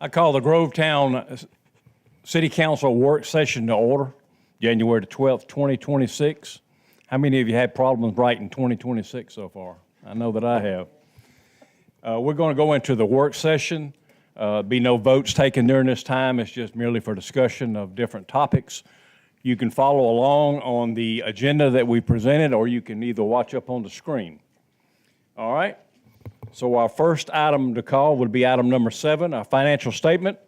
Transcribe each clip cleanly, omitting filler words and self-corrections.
I call the Grovetown City Council work session to order, January the 12th, 2026. How many of you had problems writing 2026 so far? I know that I have. We're going to go into the work session. Be no votes taken during this time. It's just merely for discussion of different topics. You can follow along on the agenda that we presented, or you can either watch up on the screen. All right? So our first item to call would be item number 7, our financial statement.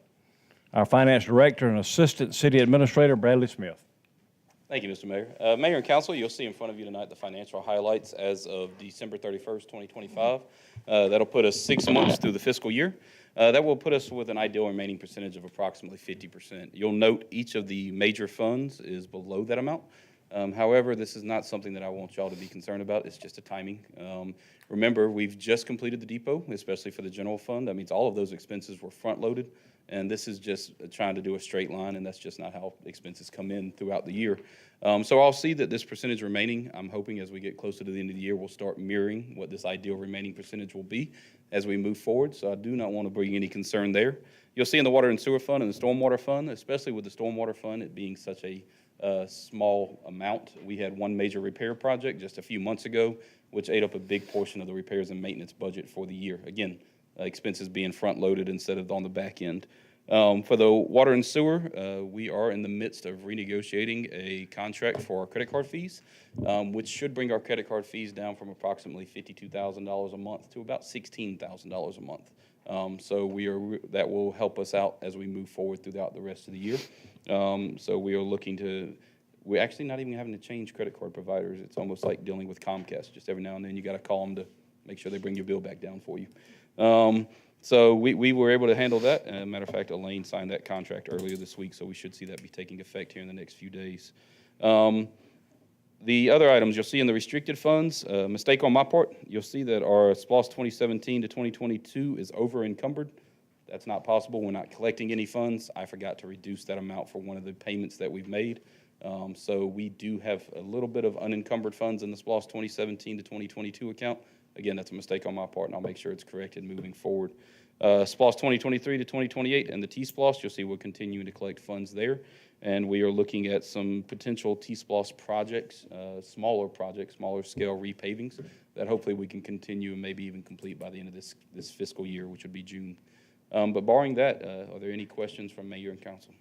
Our finance director and assistant city administrator, Bradley Smith. Thank you, Mr. Mayor. Mayor and Council, you'll see in front of you tonight the financial highlights as of December 31st, 2025. That'll put us 6 months through the fiscal year. That will put us with an ideal remaining percentage of approximately 50%. You'll note each of the major funds is below that amount. However, this is not something that I want y'all to be concerned about. It's just a timing. Remember, we've just completed the depot, especially for the general fund. That means all of those expenses were front-loaded, and this is just trying to do a straight line, and that's just not how expenses come in throughout the year. So I'll see that this percentage remaining, I'm hoping as we get closer to the end of the year, we'll start mirroring what this ideal remaining percentage will be as we move forward. So I do not want to bring any concern there. You'll see in the water and sewer fund and the stormwater fund, especially with the stormwater fund, it being such a small amount. We had one major repair project just a few months ago, which ate up a big portion of the repairs and maintenance budget for the year. Again, expenses being front-loaded instead of on the back end. For the water and sewer, we are in the midst of renegotiating a contract for our credit card fees, which should bring our credit card fees down from approximately $52,000 a month to about $16,000 a month. So that will help us out as we move forward throughout the rest of the year. So we are looking to, we're actually not even having to change credit card providers. It's almost like dealing with Comcast. Just every now and then you got to call them to make sure they bring your bill back down for you. So we were able to handle that. Matter of fact, Elaine signed that contract earlier this week, so we should see that be taking effect here in the next few days. The other items you'll see in the restricted funds, mistake on my part, you'll see that our SPLOST 2017 to 2022 is over encumbered. That's not possible. We're not collecting any funds. I forgot to reduce that amount for one of the payments that we've made. So we do have a little bit of unencumbered funds in the SPLOST 2017 to 2022 account. Again, that's a mistake on my part, and I'll make sure it's corrected moving forward. SPLOST 2023 to 2028 and the T-SPLOST, you'll see we're continuing to collect funds there. And we are looking at some potential T-SPLOST projects, smaller scale repavings that hopefully we can continue and maybe even complete by the end of this fiscal year, which would be June. But barring that, are there any questions from Mayor and Council?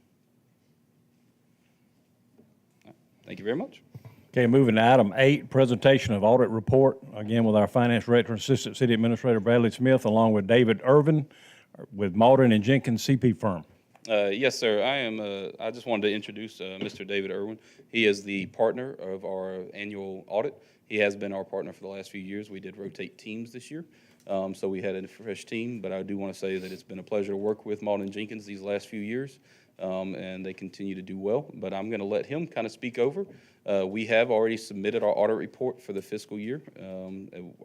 Thank you very much. Okay, moving to item 8, presentation of audit report, again with our finance director and assistant city administrator Bradley Smith, along with David Irvin with Malden and Jenkins CP firm. Yes, sir. I just wanted to introduce Mr. David Irwin. He is the partner of our annual audit. He has been our partner for the last few years. We did rotate teams this year, so we had a fresh team. But I do want to say that it's been a pleasure to work with Malden and Jenkins these last few years, and they continue to do well. But I'm going to let him kind of speak over. We have already submitted our audit report for the fiscal year.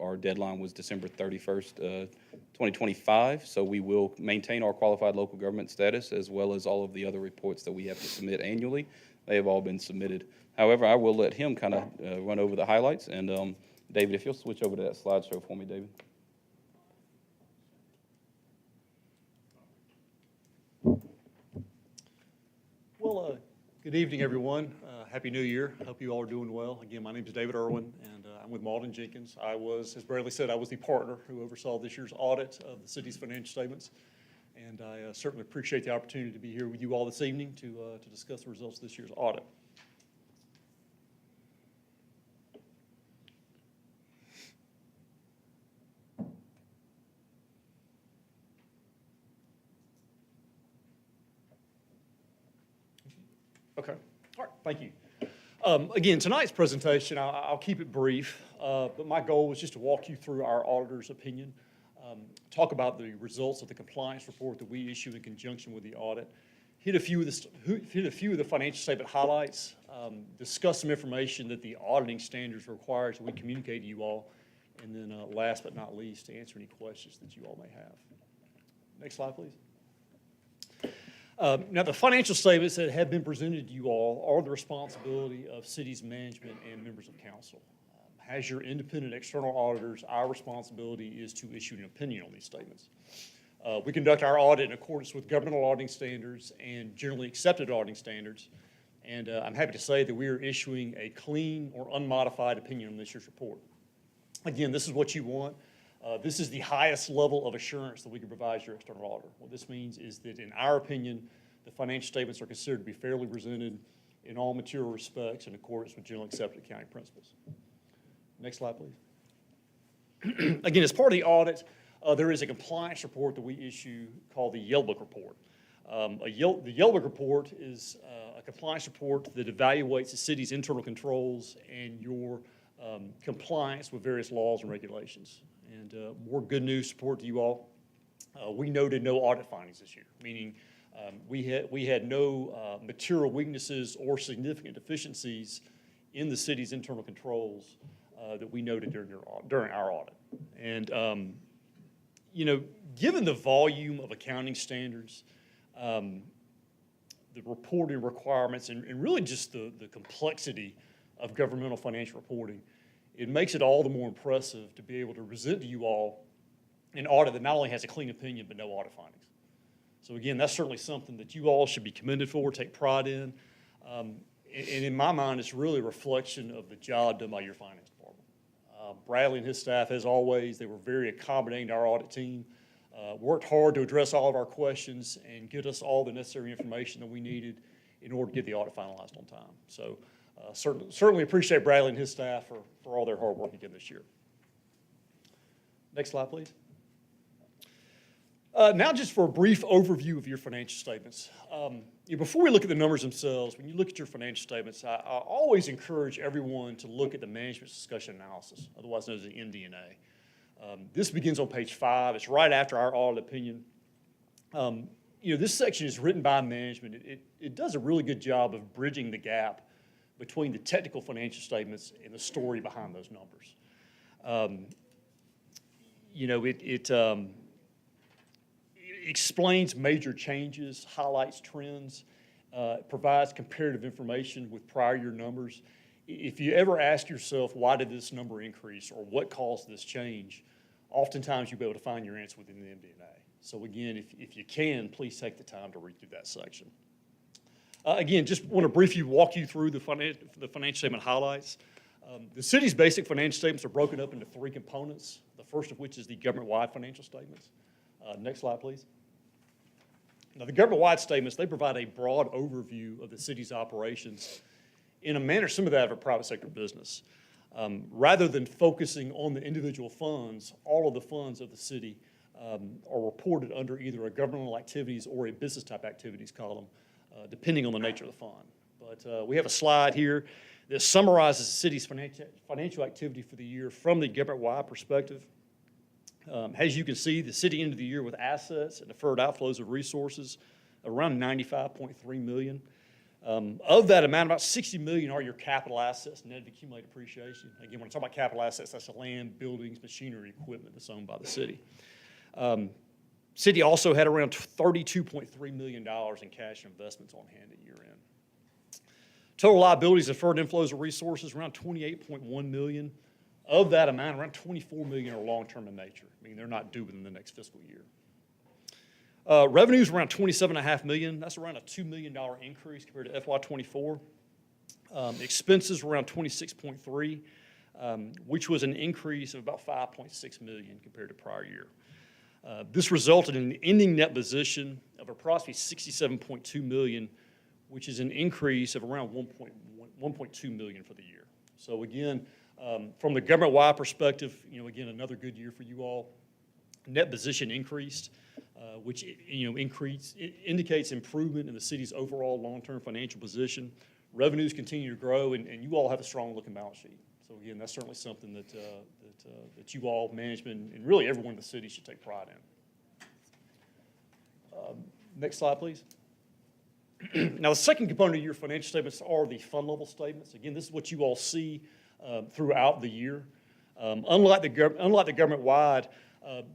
Our deadline was December 31st, 2025, so we will maintain our qualified local government status as well as all of the other reports that we have to submit annually. They have all been submitted. However, I will let him kind of run over the highlights. And David, if you'll switch over to that slideshow for me, David. Well, good evening, everyone. Happy New Year. Hope you all are doing well. Again, my name is David Irwin, and I'm with Malden Jenkins. I was, as Bradley said, I was the partner who oversaw this year's audit of the city's financial statements. And I certainly appreciate the opportunity to be here with you all this evening to discuss the results of this year's audit. Okay. All right. Thank you. Again, tonight's presentation, I'll keep it brief, but my goal was just to walk you through our auditor's opinion, talk about the results of the compliance report that we issue in conjunction with the audit, hit a few of the financial statement highlights, discuss some information that the auditing standards require so we communicate to you all, and then last but not least, to answer any questions that you all may have. Next slide, please. Now, the financial statements that have been presented to you all are the responsibility of city's management and members of council. As your independent external auditors, our responsibility is to issue an opinion on these statements. We conduct our audit in accordance with governmental auditing standards and generally accepted auditing standards. And I'm happy to say that we are issuing a clean or unmodified opinion on this year's report. Again, this is what you want. This is the highest level of assurance that we can provide your external auditor. What this means is that, in our opinion, the financial statements are considered to be fairly presented in all material respects in accordance with generally accepted accounting principles. Next slide, please. Again, as part of the audit, there is a compliance report that we issue called the Yellow Book Report. The Yellow Book Report is a compliance report that evaluates the city's internal controls and your compliance with various laws and regulations. And more good news support to you all. We noted no audit findings this year, meaning we had no material weaknesses or significant deficiencies in the city's internal controls that we noted during our audit. And you know, given the volume of accounting standards, the reporting requirements, and really just the complexity of governmental financial reporting, it makes it all the more impressive to be able to present to you all an audit that not only has a clean opinion, but no audit findings. So again, that's certainly something that you all should be commended for, take pride in. And in my mind, it's really a reflection of the job done by your finance department. Bradley and his staff, as always, they were very accommodating to our audit team, worked hard to address all of our questions and get us all the necessary information that we needed in order to get the audit finalized on time. So certainly appreciate Bradley and his staff for all their hard work again this year. Next slide, please. Now just for a brief overview of your financial statements. Before we look at the numbers themselves, when you look at your financial statements, I always encourage everyone to look at the management discussion analysis, otherwise known as the MD&A. This begins on page 5. It's right after our audit opinion. This section is written by management. It does a really good job of bridging the gap between the technical financial statements and the story behind those numbers. It explains major changes, highlights trends, provides comparative information with prior year numbers. If you ever ask yourself, why did this number increase or what caused this change, oftentimes you'll be able to find your answer within the MD&A. So again, if you can, please take the time to read through that section. Again, just want to briefly walk you through the financial statement highlights. The city's basic financial statements are broken up into 3 components, the first of which is the government-wide financial statements. Next slide, please. Now, the government-wide statements, they provide a broad overview of the city's operations in a manner similar to that of a private sector business. Rather than focusing on the individual funds, all of the funds of the city are reported under either a governmental activities or a business type activities column, depending on the nature of the fund. But we have a slide here that summarizes the city's financial activity for the year from the government-wide perspective. As you can see, the city ended the year with assets and deferred outflows of resources around $95.3 million. Of that amount, about $60 million are your capital assets, net of accumulated depreciation. Again, when I talk about capital assets, that's the land, buildings, machinery, equipment that's owned by the city. City also had around $32.3 million in cash and investments on hand at year end. Total liabilities, deferred inflows of resources, around $28.1 million. Of that amount, around $24 million are long-term in nature, meaning they're not due within the next fiscal year. Revenues around $27.5 million. That's around a $2 million increase compared to FY24. Expenses were around $26.3, which was an increase of about $5.6 million compared to prior year. This resulted in an ending net position of approximately $67.2 million, which is an increase of around $1.2 million for the year. So again, from the government-wide perspective, again, another good year for you all. Net position increased, which indicates improvement in the city's overall long-term financial position. Revenues continue to grow, and you all have a strong-looking balance sheet. So again, that's certainly something that you all, management, and really everyone in the city should take pride in. Next slide, please. Now, the second component of your financial statements are the fund level statements. Again, this is what you all see throughout the year. Unlike the government-wide,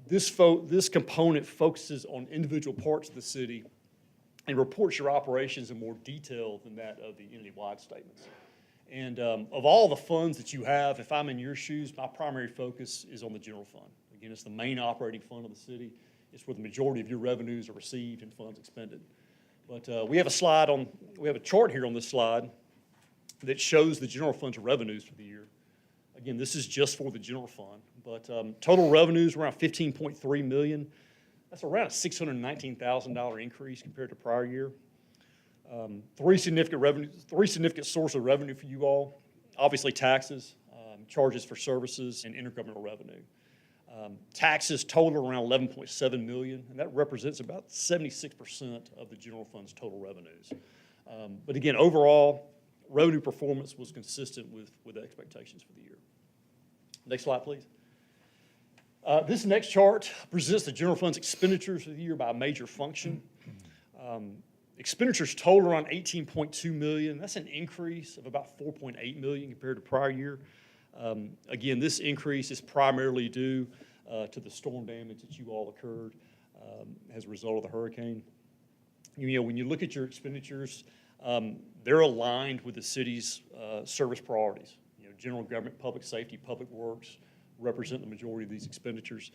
this component focuses on individual parts of the city and reports your operations in more detail than that of the entity-wide statements. And of all the funds that you have, if I'm in your shoes, my primary focus is on the general fund. Again, it's the main operating fund of the city. It's where the majority of your revenues are received and funds expended. But we have a chart here on this slide that shows the general fund's revenues for the year. Again, this is just for the general fund, but total revenues were around $15.3 million. That's around a $619,000 increase compared to prior year. Three significant sources of revenue for you all. Obviously taxes, charges for services, and intergovernmental revenue. Taxes total around $11.7 million, and that represents about 76% of the general fund's total revenues. But again, overall, revenue performance was consistent with expectations for the year. Next slide, please. This next chart presents the general fund's expenditures for the year by major function. Expenditures total around $18.2 million. That's an increase of about $4.8 million compared to prior year. Again, this increase is primarily due to the storm damage that you all occurred as a result of the hurricane. You know, when you look at your expenditures, they're aligned with the city's service priorities. You know, general government, public safety, public works represent the majority of these expenditures.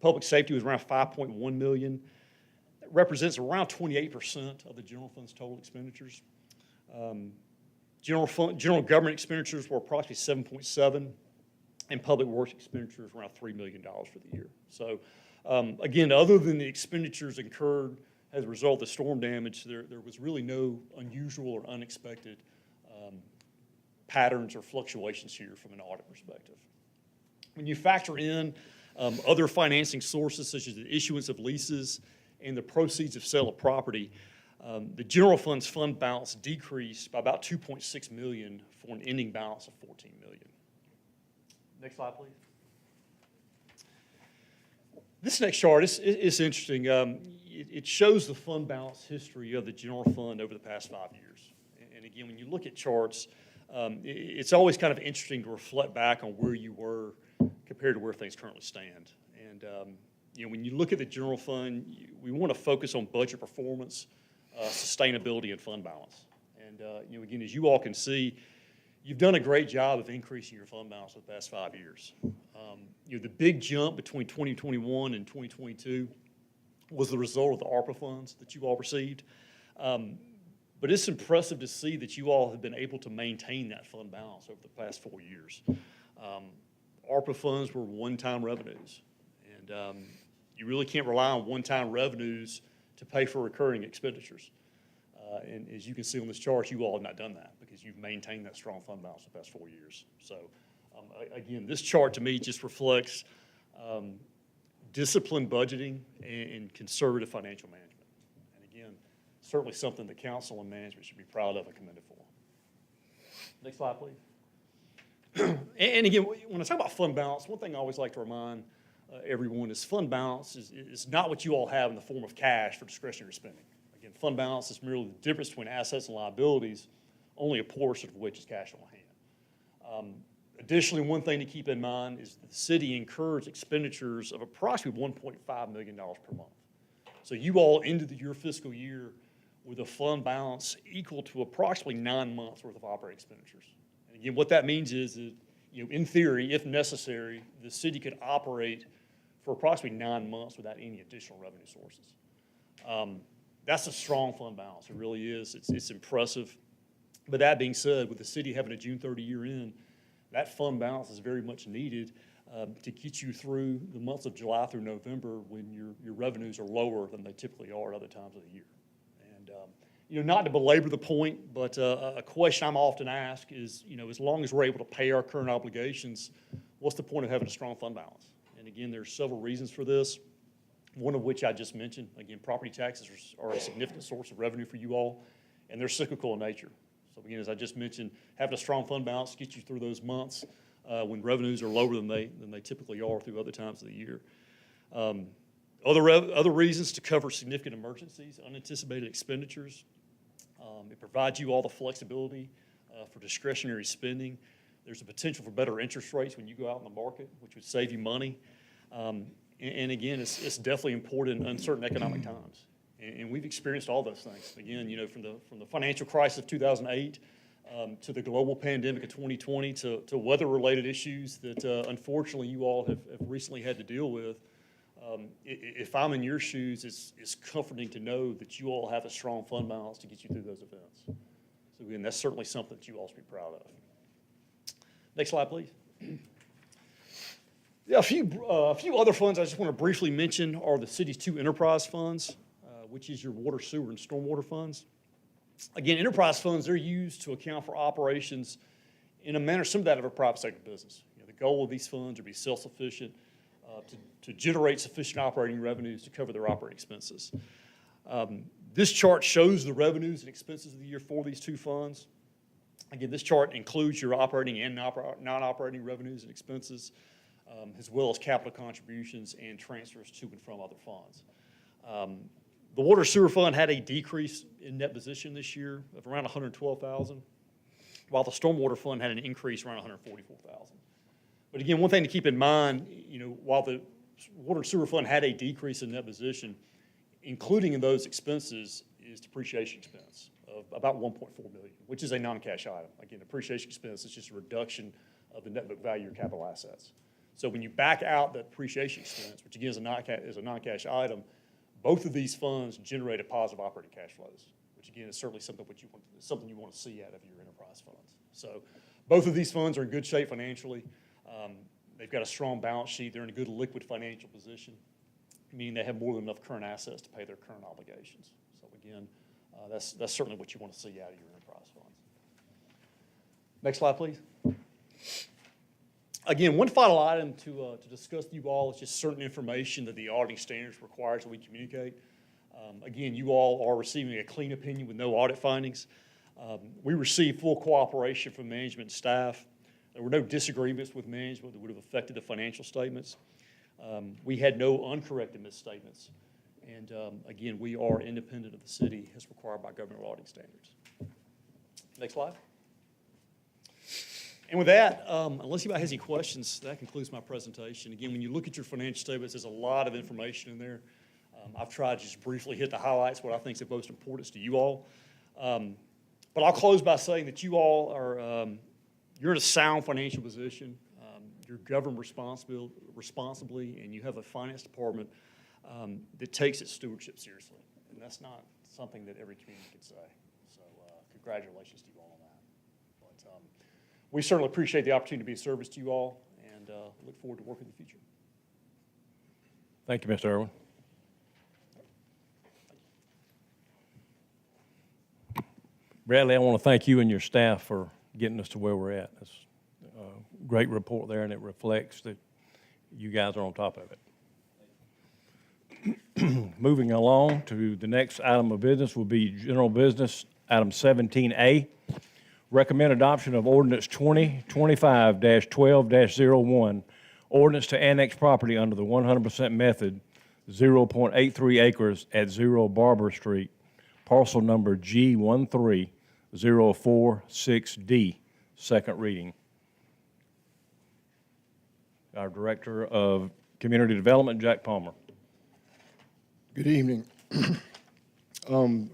Public safety was around $5.1 million. That represents around 28% of the general fund's total expenditures. General government expenditures were approximately $7.7 million, and public works expenditures around $3 million for the year. So, again, other than the expenditures incurred as a result of the storm damage, there was really no unusual or unexpected patterns or fluctuations here from an audit perspective. When you factor in other financing sources such as the issuance of leases and the proceeds of sale of property, the general fund's fund balance decreased by about $2.6 million for an ending balance of $14 million. Next slide, please. This next chart is interesting. It shows the fund balance history of the general fund over the past 5 years. And again, when you look at charts, it's always kind of interesting to reflect back on where you were compared to where things currently stand. And you know, when you look at the general fund, we want to focus on budget performance, sustainability, and fund balance. And you know, again, as you all can see, you've done a great job of increasing your fund balance for the past 5 years. You know, the big jump between 2021 and 2022 was the result of the ARPA funds that you all received. But it's impressive to see that you all have been able to maintain that fund balance over the past 4 years. ARPA funds were one-time revenues, and you really can't rely on one-time revenues to pay for recurring expenditures. And as you can see on this chart, you all have not done that because you've maintained that strong fund balance for the past 4 years. So again, this chart to me just reflects disciplined budgeting and conservative financial management. And again, certainly something the council and management should be proud of and commended for. Next slide, please. And again, when I talk about fund balance, one thing I always like to remind everyone is fund balance is not what you all have in the form of cash for discretionary spending. Again, fund balance is merely the difference between assets and liabilities, only a portion of which is cash on hand. Additionally, one thing to keep in mind is the city incurs expenditures of approximately $1.5 million per month. So you all ended your fiscal year with a fund balance equal to approximately 9 months worth of operating expenditures. And again, what that means is that, you know, in theory, if necessary, the city could operate for approximately 9 months without any additional revenue sources. That's a strong fund balance. It really is. It's impressive. But that being said, with the city having a June 30 year end, that fund balance is very much needed to get you through the months of July through November when your revenues are lower than they typically are at other times of the year. And you know, not to belabor the point, but a question I'm often asked is, you know, as long as we're able to pay our current obligations, what's the point of having a strong fund balance? And again, there's several reasons for this, one of which I just mentioned. Again, property taxes are a significant source of revenue for you all, and they're cyclical in nature. So again, as I just mentioned, having a strong fund balance gets you through those months when revenues are lower than they typically are through other times of the year. Other reasons to cover significant emergencies, unanticipated expenditures. It provides you all the flexibility for discretionary spending. There's a potential for better interest rates when you go out in the market, which would save you money. And again, it's definitely important in uncertain economic times. And we've experienced all those things. Again, you know, from the financial crisis of 2008 to the global pandemic of 2020 to weather-related issues that unfortunately you all have recently had to deal with. If I'm in your shoes, it's comforting to know that you all have a strong fund balance to get you through those events. So again, that's certainly something that you all should be proud of. Next slide, please. Yeah, a few other funds I just want to briefly mention are the city's two enterprise funds, which is your water, sewer, and stormwater funds. Again, enterprise funds, they're used to account for operations in a manner similar to that of a private sector business. You know, the goal of these funds are to be self-sufficient, to generate sufficient operating revenues to cover their operating expenses. This chart shows the revenues and expenses of the year for these two funds. Again, this chart includes your operating and non-operating revenues and expenses, as well as capital contributions and transfers to and from other funds. The water sewer fund had a decrease in net position this year of around $112,000, while the stormwater fund had an increase around $144,000. But again, one thing to keep in mind, you know, while the water and sewer fund had a decrease in net position, including in those expenses is depreciation expense of about $1.4 million, which is a non-cash item. Again, depreciation expense is just a reduction of the net book value of your capital assets. So when you back out the depreciation expense, which again is a non-cash item, both of these funds generated positive operating cash flows, which again is certainly something you want to see out of your enterprise funds. So both of these funds are in good shape financially. They've got a strong balance sheet. They're in a good liquid financial position, meaning they have more than enough current assets to pay their current obligations. So again, that's certainly what you want to see out of your enterprise funds. Next slide, please. Again, one final item to discuss with you all is just certain information that the auditing standards requires that we communicate. Again, you all are receiving a clean opinion with no audit findings. We received full cooperation from management and staff. There were no disagreements with management that would have affected the financial statements. We had no uncorrected misstatements. And again, we are independent of the city as required by government auditing standards. Next slide. And with that, unless anybody has any questions, that concludes my presentation. Again, when you look at your financial statements, there's a lot of information in there. I've tried to just briefly hit the highlights, what I think is of most importance to you all. But I'll close by saying that you all are, you're in a sound financial position. You're governed responsibly, and you have a finance department that takes its stewardship seriously. And that's not something that every community can say. So congratulations to you all on that. But we certainly appreciate the opportunity to be of service to you all, and look forward to working in the future. Thank you, Mr. Irwin. Bradley, I want to thank you and your staff for getting us to where we're at. It's a great report there, and it reflects that you guys are on top of it. Moving along to the next item of business will be general business, item 17A. Recommend adoption of ordinance 2025-12-01, ordinance to annex property under the 100% method, 0.83 acres at 0 Barber Street, parcel number G13046D, second reading. Our Director of Community Development, Jack Palmer. Good evening. The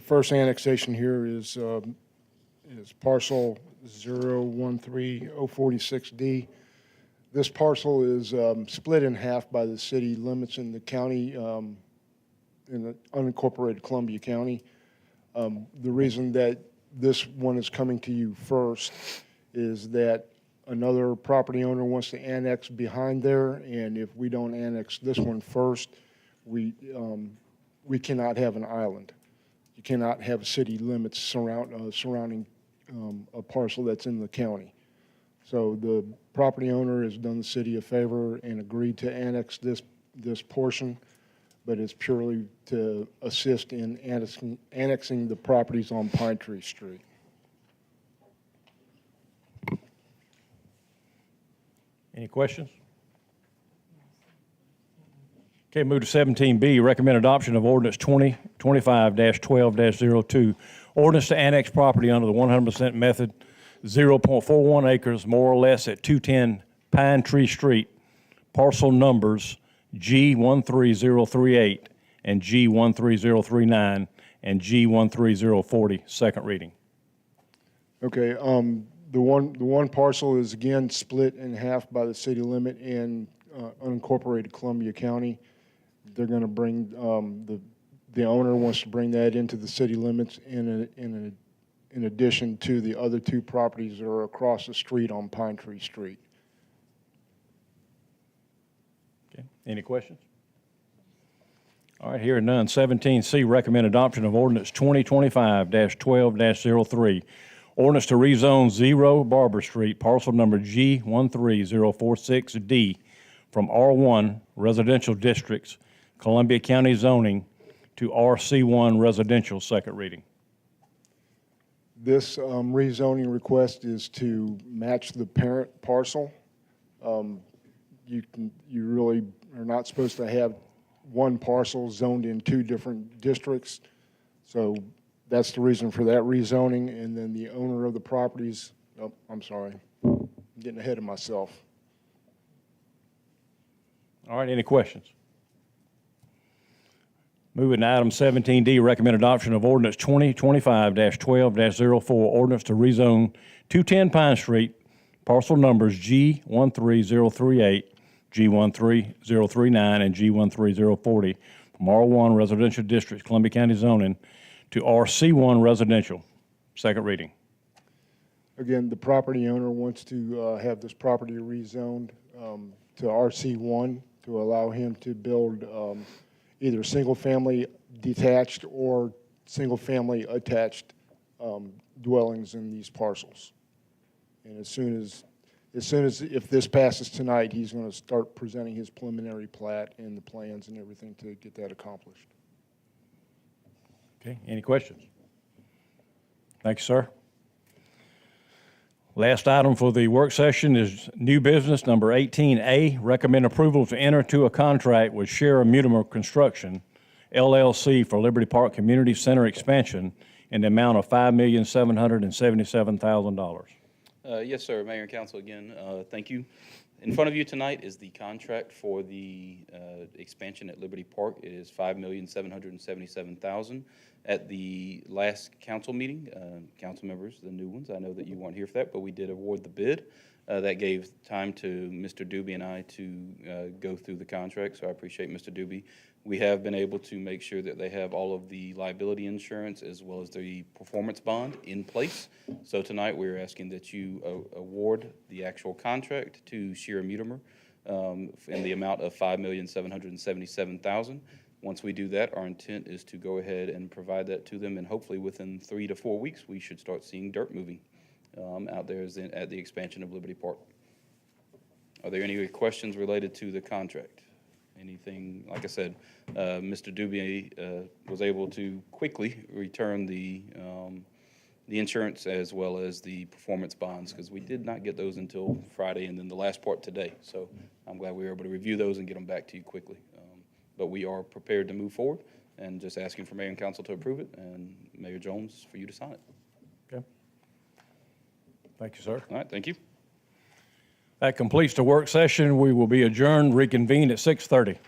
first annexation here is parcel 013046D. This parcel is split in half by the city limits in the county, in the unincorporated Columbia County. The reason that this one is coming to you first is that another property owner wants to annex behind there, and if we don't annex this one first, we cannot have an island. You cannot have city limits surrounding a parcel that's in the county. So the property owner has done the city a favor and agreed to annex this portion, but it's purely to assist in annexing the properties on Pine Tree Street. Any questions? Okay, move to 17B, recommend adoption of ordinance 2025-12-02, ordinance to annex property under the 100% method, 0.41 acres, more or less, at 210 Pine Tree Street, parcel numbers G13038 and G13039 and G13040, second reading. Okay, the one parcel is again split in half by the city limit, and unincorporated Columbia County. They're going to bring, the owner wants to bring that into the city limits in addition to the other two properties that are across the street on Pine Tree Street. Okay, any questions? All right, hearing none. 17C, recommend adoption of ordinance 2025-12-03. Ordinance to rezone 0 Barber Street, parcel number G13046D from R1 residential districts, Columbia County zoning, to RC1 residential, second reading. This rezoning request is to match the parent parcel. You really are not supposed to have one parcel zoned in two different districts. So that's the reason for that rezoning. And then the owner of the properties, oh, I'm sorry, I'm getting ahead of myself. All right, any questions? Moving to item 17D, recommend adoption of ordinance 2025-12-04, ordinance to rezone 210 Pine Street, parcel numbers G13038, G13039, and G13040 from R1 residential districts, Columbia County zoning, to RC1 residential. Second reading. Again, the property owner wants to have this property rezoned to RC1 to allow him to build either single-family detached or single-family attached dwellings in these parcels. And as soon as if this passes tonight, he's going to start presenting his preliminary plat and the plans and everything to get that accomplished. Okay, any questions? Thank you, sir. Last item for the work session is new business number 18A. Recommend approval to enter into a contract with Shera Mutimer Construction, LLC for Liberty Park Community Center expansion in the amount of $5,777,000. Yes, sir. Mayor and council, again, thank you. In front of you tonight is the contract for the expansion at Liberty Park. It is $5,777,000. At the last council meeting, council members, the new ones, I know that you weren't here for that, but we did award the bid. That gave time to Mr. Doobie and I to go through the contract, so I appreciate Mr. Doobie. We have been able to make sure that they have all of the liability insurance as well as the performance bond in place. So tonight, we're asking that you award the actual contract to Shera Mutimer in the amount of $5,777,000. Once we do that, our intent is to go ahead and provide that to them, and hopefully within 3 to 4 weeks, we should start seeing dirt moving out there at the expansion of Liberty Park. Are there any questions related to the contract? Anything, like I said, Mr. Doobie was able to quickly return the insurance as well as the performance bonds, because we did not get those until Friday, and then the last part today. So I'm glad we were able to review those and get them back to you quickly. But we are prepared to move forward, and just asking for mayor and council to approve it, and Mayor Jones for you to sign it. Okay. Thank you, sir. All right, thank you. That completes the work session. We will be adjourned, reconvened at 6:30.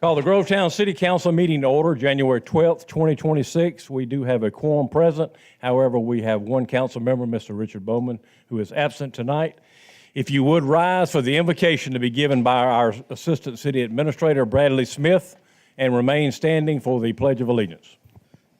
Call the Grovetown City Council meeting to order, January 12th, 2026. We do have a quorum present. However, we have one council member, Mr. Richard Bowman, who is absent tonight. If you would rise for the invocation to be given by our Assistant City Administrator, Bradley Smith, and remain standing for the Pledge of Allegiance.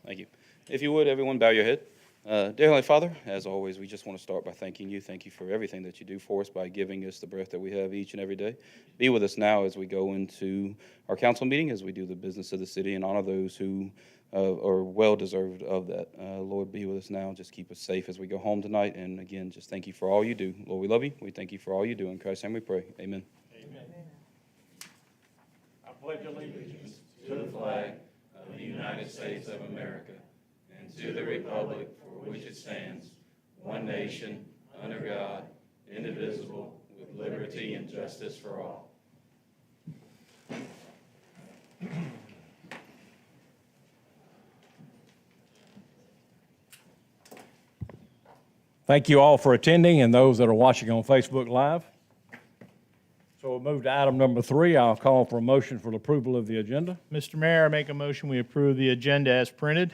Thank you. If you would, everyone bow your head. Dear Heavenly Father, as always, we just want to start by thanking you. Thank you for everything that you do for us by giving us the breath that we have each and every day. Be with us now as we go into our council meeting, as we do the business of the city, and honor those who are well-deserved of that. Lord, be with us now. Just keep us safe as we go home tonight. And again, just thank you for all you do. Lord, we love you. We thank you for all you do. In Christ's name we pray. Amen. Amen. I pledge allegiance to the flag of the United States of America and to the republic for which it stands, one nation, under God, indivisible, with liberty and justice for all. Thank you all for attending and those that are watching on Facebook Live. So we'll move to item number 3. I'll call for a motion for the approval of the agenda. Mr. Mayor, I make a motion we approve the agenda as printed.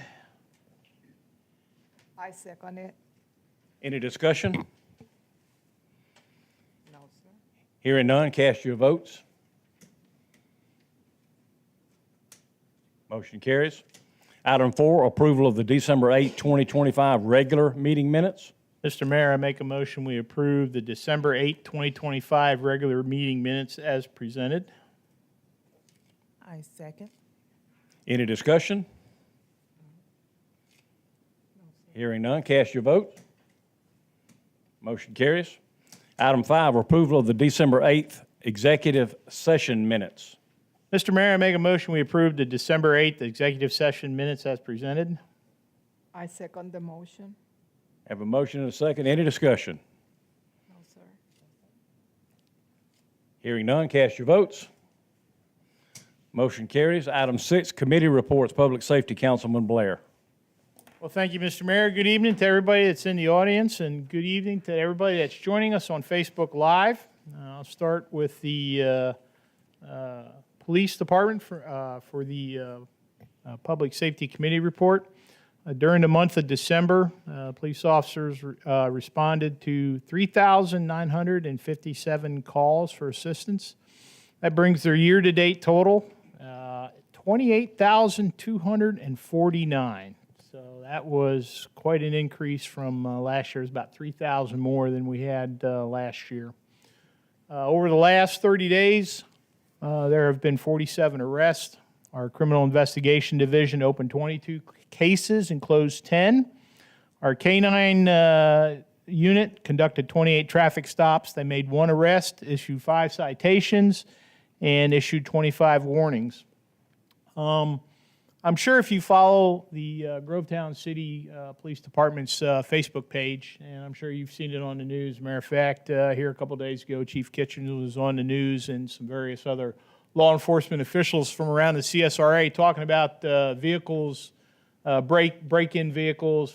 I second it. Any discussion? No, sir. Hearing none, cast your votes. Motion carries. Item 4, approval of the December 8, 2025 regular meeting minutes. Mr. Mayor, I make a motion we approve the December 8, 2025 regular meeting minutes as presented. I second. Any discussion? Hearing none, cast your vote. Motion carries. Item 5, approval of the December 8th executive session minutes. Mr. Mayor, I make a motion we approve the December 8th executive session minutes as presented. I second the motion. Have a motion and a second. Any discussion? No, sir. Hearing none, cast your votes. Motion carries. Item 6, committee reports, Public Safety, Councilman Blair. Well, thank you, Mr. Mayor. Good evening to everybody that's in the audience, and good evening to everybody that's joining us on Facebook Live. I'll start with the Police Department for the Public Safety Committee report. During the month of December, police officers responded to 3,957 calls for assistance. That brings their year-to-date total 28,249. So that was quite an increase from last year. It was about 3,000 more than we had last year. Over the last 30 days, there have been 47 arrests. Our Criminal Investigation Division opened 22 cases and closed 10. Our K-9 unit conducted 28 traffic stops. They made 1 arrest, issued 5 citations, and issued 25 warnings. I'm sure if you follow the Grovetown City Police Department's Facebook page, and I'm sure you've seen it on the news. Matter of fact, here a couple days ago, Chief Kitchens was on the news and some various other law enforcement officials from around the CSRA talking about vehicles, break-in vehicles,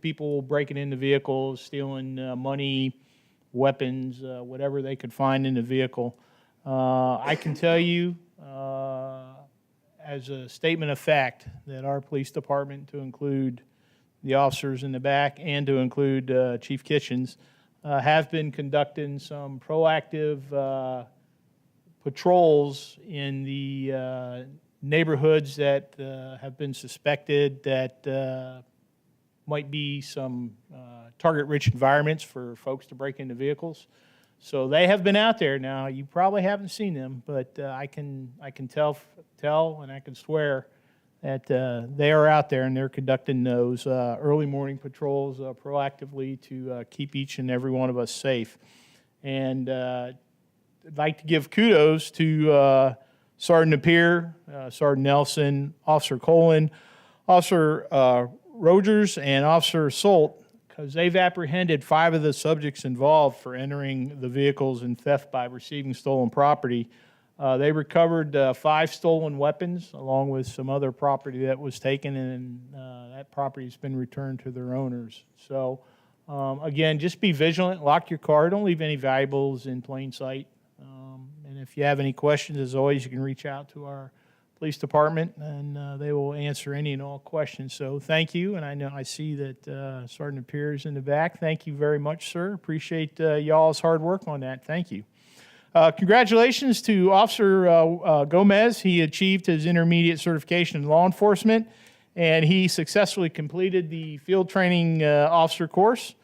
people breaking into vehicles, stealing money, weapons, whatever they could find in the vehicle. I can tell you, as a statement of fact, that our police department, to include the officers in the back and to include Chief Kitchens, have been conducting some proactive patrols in the neighborhoods that have been suspected that might be some target-rich environments for folks to break into vehicles. So they have been out there. Now, you probably haven't seen them, but I can tell and I can swear that they are out there and they're conducting those early morning patrols proactively to keep each and every one of us safe. And I'd like to give kudos to Sergeant Napier, Sergeant Nelson, Officer Colin, Officer Rogers, and Officer Solt, because they've apprehended 5 of the subjects involved for entering the vehicles and theft by receiving stolen property. They recovered 5 stolen weapons along with some other property that was taken, and that property has been returned to their owners. So, again, just be vigilant, lock your car, don't leave any valuables in plain sight. And if you have any questions, as always, you can reach out to our police department, and they will answer any and all questions. So thank you, and I see that Sergeant Pierce in the back. Thank you very much, sir. Appreciate y'all's hard work on that. Thank you. Congratulations to Officer Gomez. He achieved his intermediate certification in law enforcement, and he successfully completed the field training officer course.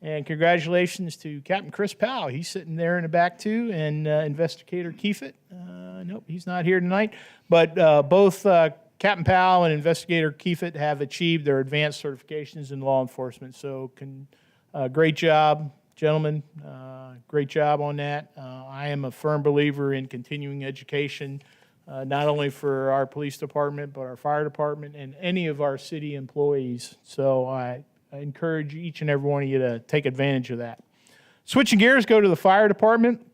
And congratulations to Captain Chris Powell. He's sitting there in the back, too, and Investigator Kiefit. Nope, he's not here tonight. But both Captain Powell and Investigator Kiefit have achieved their advanced certifications in law enforcement. So great job, gentlemen. Great job on that. I am a firm believer in continuing education, not only for our police department, but our fire department and any of our city employees. So I encourage each and every one of you to take advantage of that. Switching gears, go to the fire department.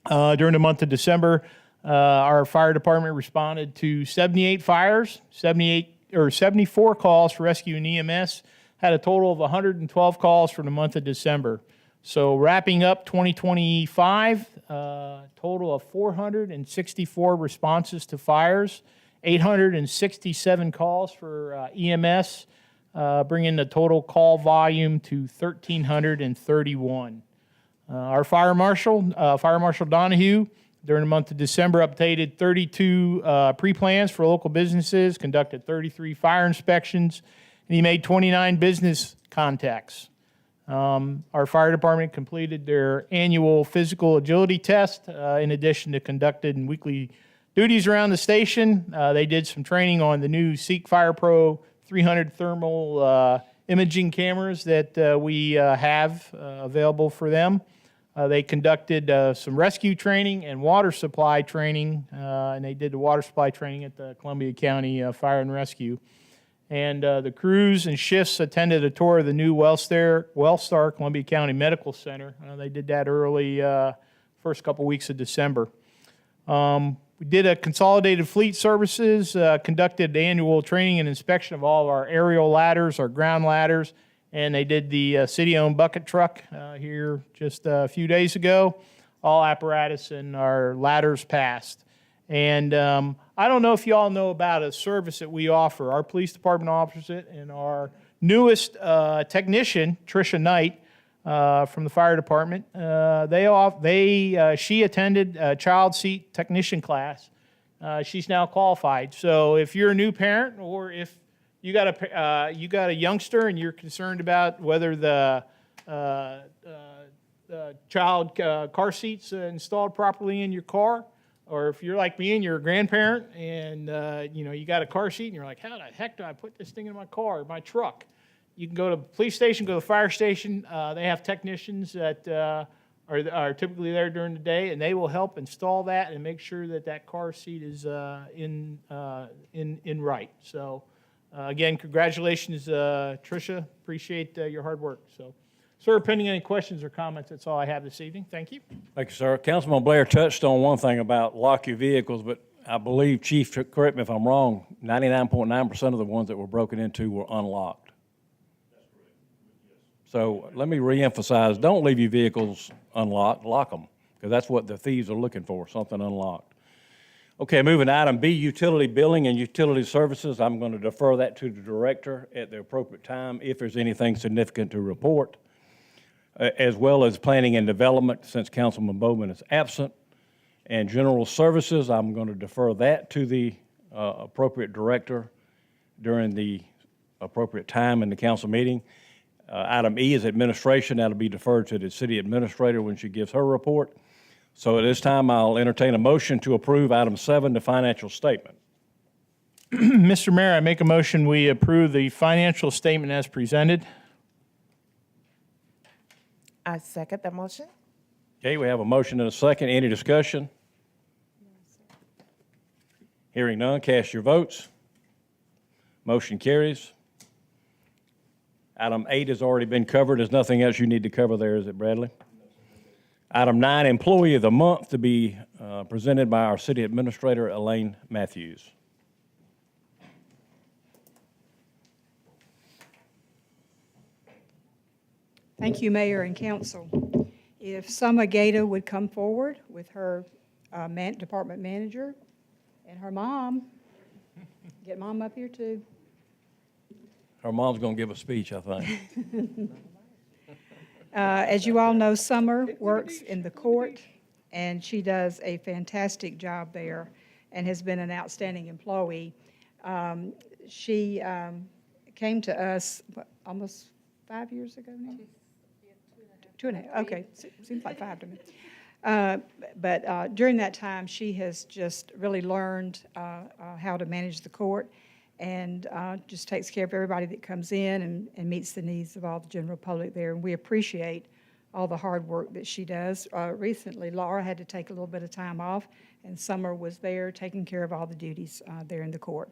During the month of December, our fire department responded to 78 fires, 74 calls for rescue and EMS, had a total of 112 calls for the month of December. So wrapping up 2025, total of 464 responses to fires, 867 calls for EMS, bringing the total call volume to 1,331. Our Fire Marshal Donahue, during the month of December, updated 32 pre-plans for local businesses, conducted 33 fire inspections, and he made 29 business contacts. Our fire department completed their annual physical agility test, in addition to conducting weekly duties around the station. They did some training on the new Seek Fire Pro 300 thermal imaging cameras that we have available for them. They conducted some rescue training and water supply training, and they did the water supply training at the Columbia County Fire and Rescue. And the crews and shifts attended a tour of the new Wellstar Columbia County Medical Center. They did that early, first couple weeks of December. We did a consolidated fleet services, conducted annual training and inspection of all of our aerial ladders, our ground ladders, and they did the city-owned bucket truck here just a few days ago. All apparatus and our ladders passed. And I don't know if you all know about a service that we offer. Our police department offers it, and our newest technician, Tricia Knight, from the fire department, she attended a child seat technician class. She's now qualified. So if you're a new parent, or if you got a youngster and you're concerned about whether the child car seat's installed properly in your car, or if you're like me and you're a grandparent and you got a car seat and you're like, how the heck do I put this thing in my car, my truck? You can go to the police station, go to the fire station. They have technicians that are typically there during the day, and they will help install that and make sure that that car seat is in right. So again, congratulations, Tricia. Appreciate your hard work. So, sir, pending any questions or comments, that's all I have this evening. Thank you. Thank you, sir. Councilman Blair touched on one thing about lock your vehicles, but I believe, Chief, correct me if I'm wrong, 99.9% of the ones that were broken into were unlocked. So let me reemphasize, don't leave your vehicles unlocked, lock them, because that's what the thieves are looking for, something unlocked. Okay, moving to item B, utility billing and utility services. I'm going to defer that to the director at the appropriate time if there's anything significant to report, as well as planning and development, since Councilman Bowman is absent. And general services, I'm going to defer that to the appropriate director during the appropriate time in the council meeting. Item E is administration. That'll be deferred to the city administrator when she gives her report. So at this time, I'll entertain a motion to approve item 7, the financial statement. Mr. Mayor, I make a motion we approve the financial statement as presented. I second the motion. Okay, we have a motion and a second. Any discussion? Hearing none, cast your votes. Motion carries. Item 8 has already been covered. There's nothing else you need to cover there, is it, Bradley? Item 9, Employee of the Month, to be presented by our City Administrator, Elaine Matthews. Thank you, Mayor and Council. If Summer Gator would come forward with her department manager, and her mom. Get mom up here too. Her mom's going to give a speech, I think. As you all know, Summer works in the court, and she does a fantastic job there and has been an outstanding employee. She came to us, almost 5 years ago now? 2.5, okay, seems like 5 to me. But during that time, she has just really learned how to manage the court and just takes care of everybody that comes in and meets the needs of all the general public there. And we appreciate all the hard work that she does. Recently, Laura had to take a little bit of time off, and Summer was there taking care of all the duties there in the court.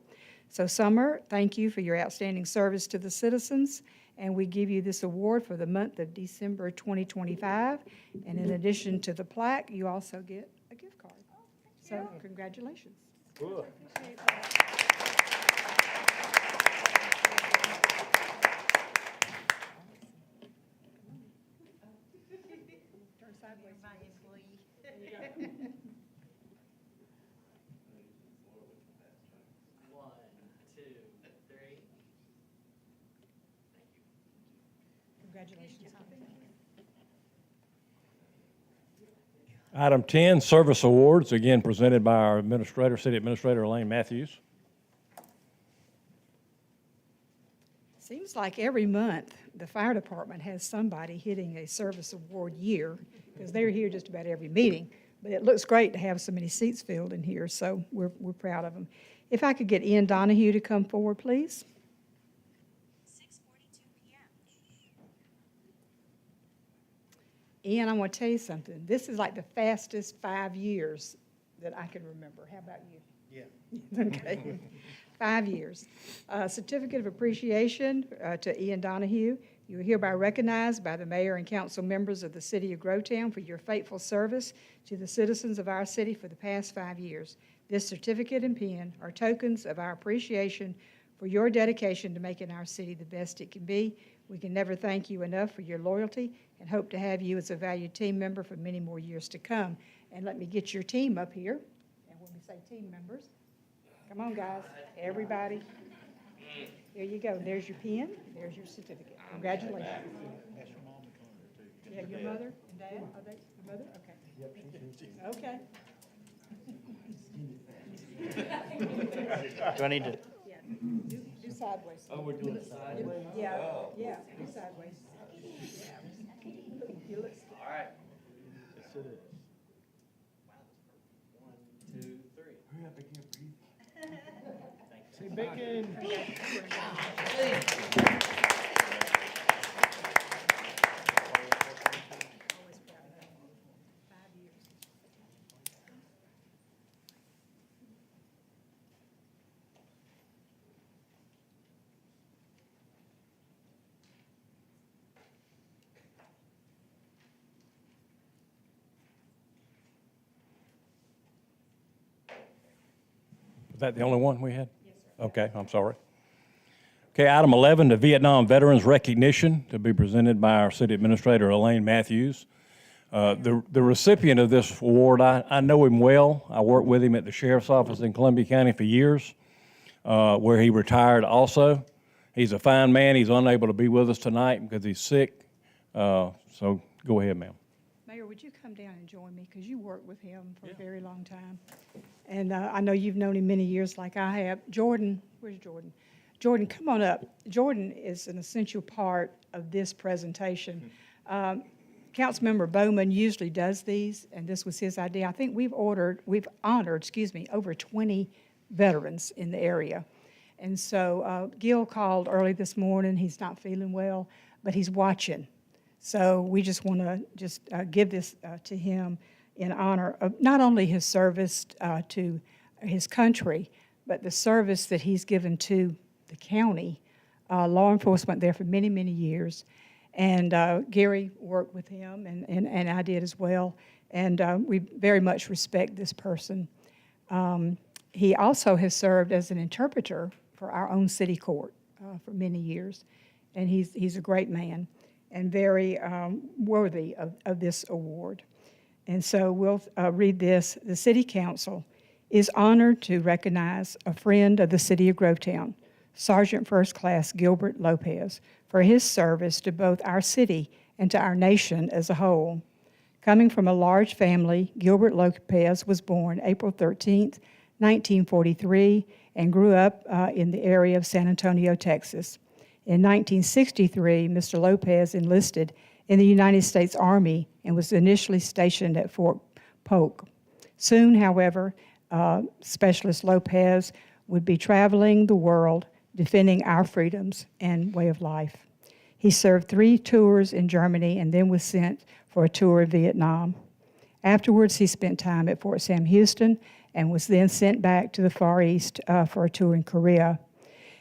So Summer, thank you for your outstanding service to the citizens, and we give you this award for the month of December 2025. And in addition to the plaque, you also get a gift card. So congratulations. Congratulations. Item 10, service awards, again presented by our administrator, City Administrator Elaine Matthews. Seems like every month, the fire department has somebody hitting a service award year, because they're here just about every meeting. But it looks great to have so many seats filled in here, so we're proud of them. If I could get Ian Donahue to come forward, please. 6:42 p.m. Ian, I want to tell you something. This is like the fastest 5 years that I can remember. How about you? Yeah. Okay. 5 years. Certificate of appreciation to Ian Donahue. You are hereby recognized by the mayor and council members of the city of Grovetown for your faithful service to the citizens of our city for the past 5 years. This certificate and pen are tokens of our appreciation for your dedication to making our city the best it can be. We can never thank you enough for your loyalty and hope to have you as a valued team member for many more years to come. And let me get your team up here. And when we say team members, come on, guys, everybody. There you go. There's your pen. There's your certificate. Congratulations. Yeah, your mother and dad, are they your mother? Okay. Okay. Do I need to? Yeah, do sideways. Oh, we're doing sideways? Yeah, yeah, do sideways. You look. All right. Yes, it is. 1, 2, 3. Hurry up, I can't breathe. Hey, Bacon. Always proud of you. 5 years. Was that the only one we had? Yes, sir. Okay, I'm sorry. Okay, item 11, the Vietnam Veterans Recognition, to be presented by our City Administrator Elaine Matthews. The recipient of this award, I know him well. I worked with him at the Sheriff's Office in Columbia County for years, where he retired also. He's a fine man. He's unable to be with us tonight because he's sick. So go ahead, ma'am. Mayor, would you come down and join me, because you worked with him for a very long time. And I know you've known him many years like I have. Jordan, where's Jordan? Jordan, come on up. Jordan is an essential part of this presentation. Councilmember Bowman usually does these, and this was his idea. I think we've honored, over 20 veterans in the area. And so Gil called early this morning. He's not feeling well, but he's watching. So we just want to give this to him in honor of not only his service to his country, but the service that he's given to the county, law enforcement there for many, many years. And Gary worked with him, and I did as well. And we very much respect this person. He also has served as an interpreter for our own city court for many years. And he's a great man and very worthy of this award. And so we'll read this. The City Council is honored to recognize a friend of the City of Grovetown, Sergeant First Class Gilbert Lopez, for his service to both our city and to our nation as a whole. Coming from a large family, Gilbert Lopez was born April 13th, 1943, and grew up in the area of San Antonio, Texas. In 1963, Mr. Lopez enlisted in the United States Army and was initially stationed at Fort Polk. Soon, however, Specialist Lopez would be traveling the world defending our freedoms and way of life. He served 3 tours in Germany and then was sent for a tour in Vietnam. Afterwards, he spent time at Fort Sam Houston and was then sent back to the Far East for a tour in Korea.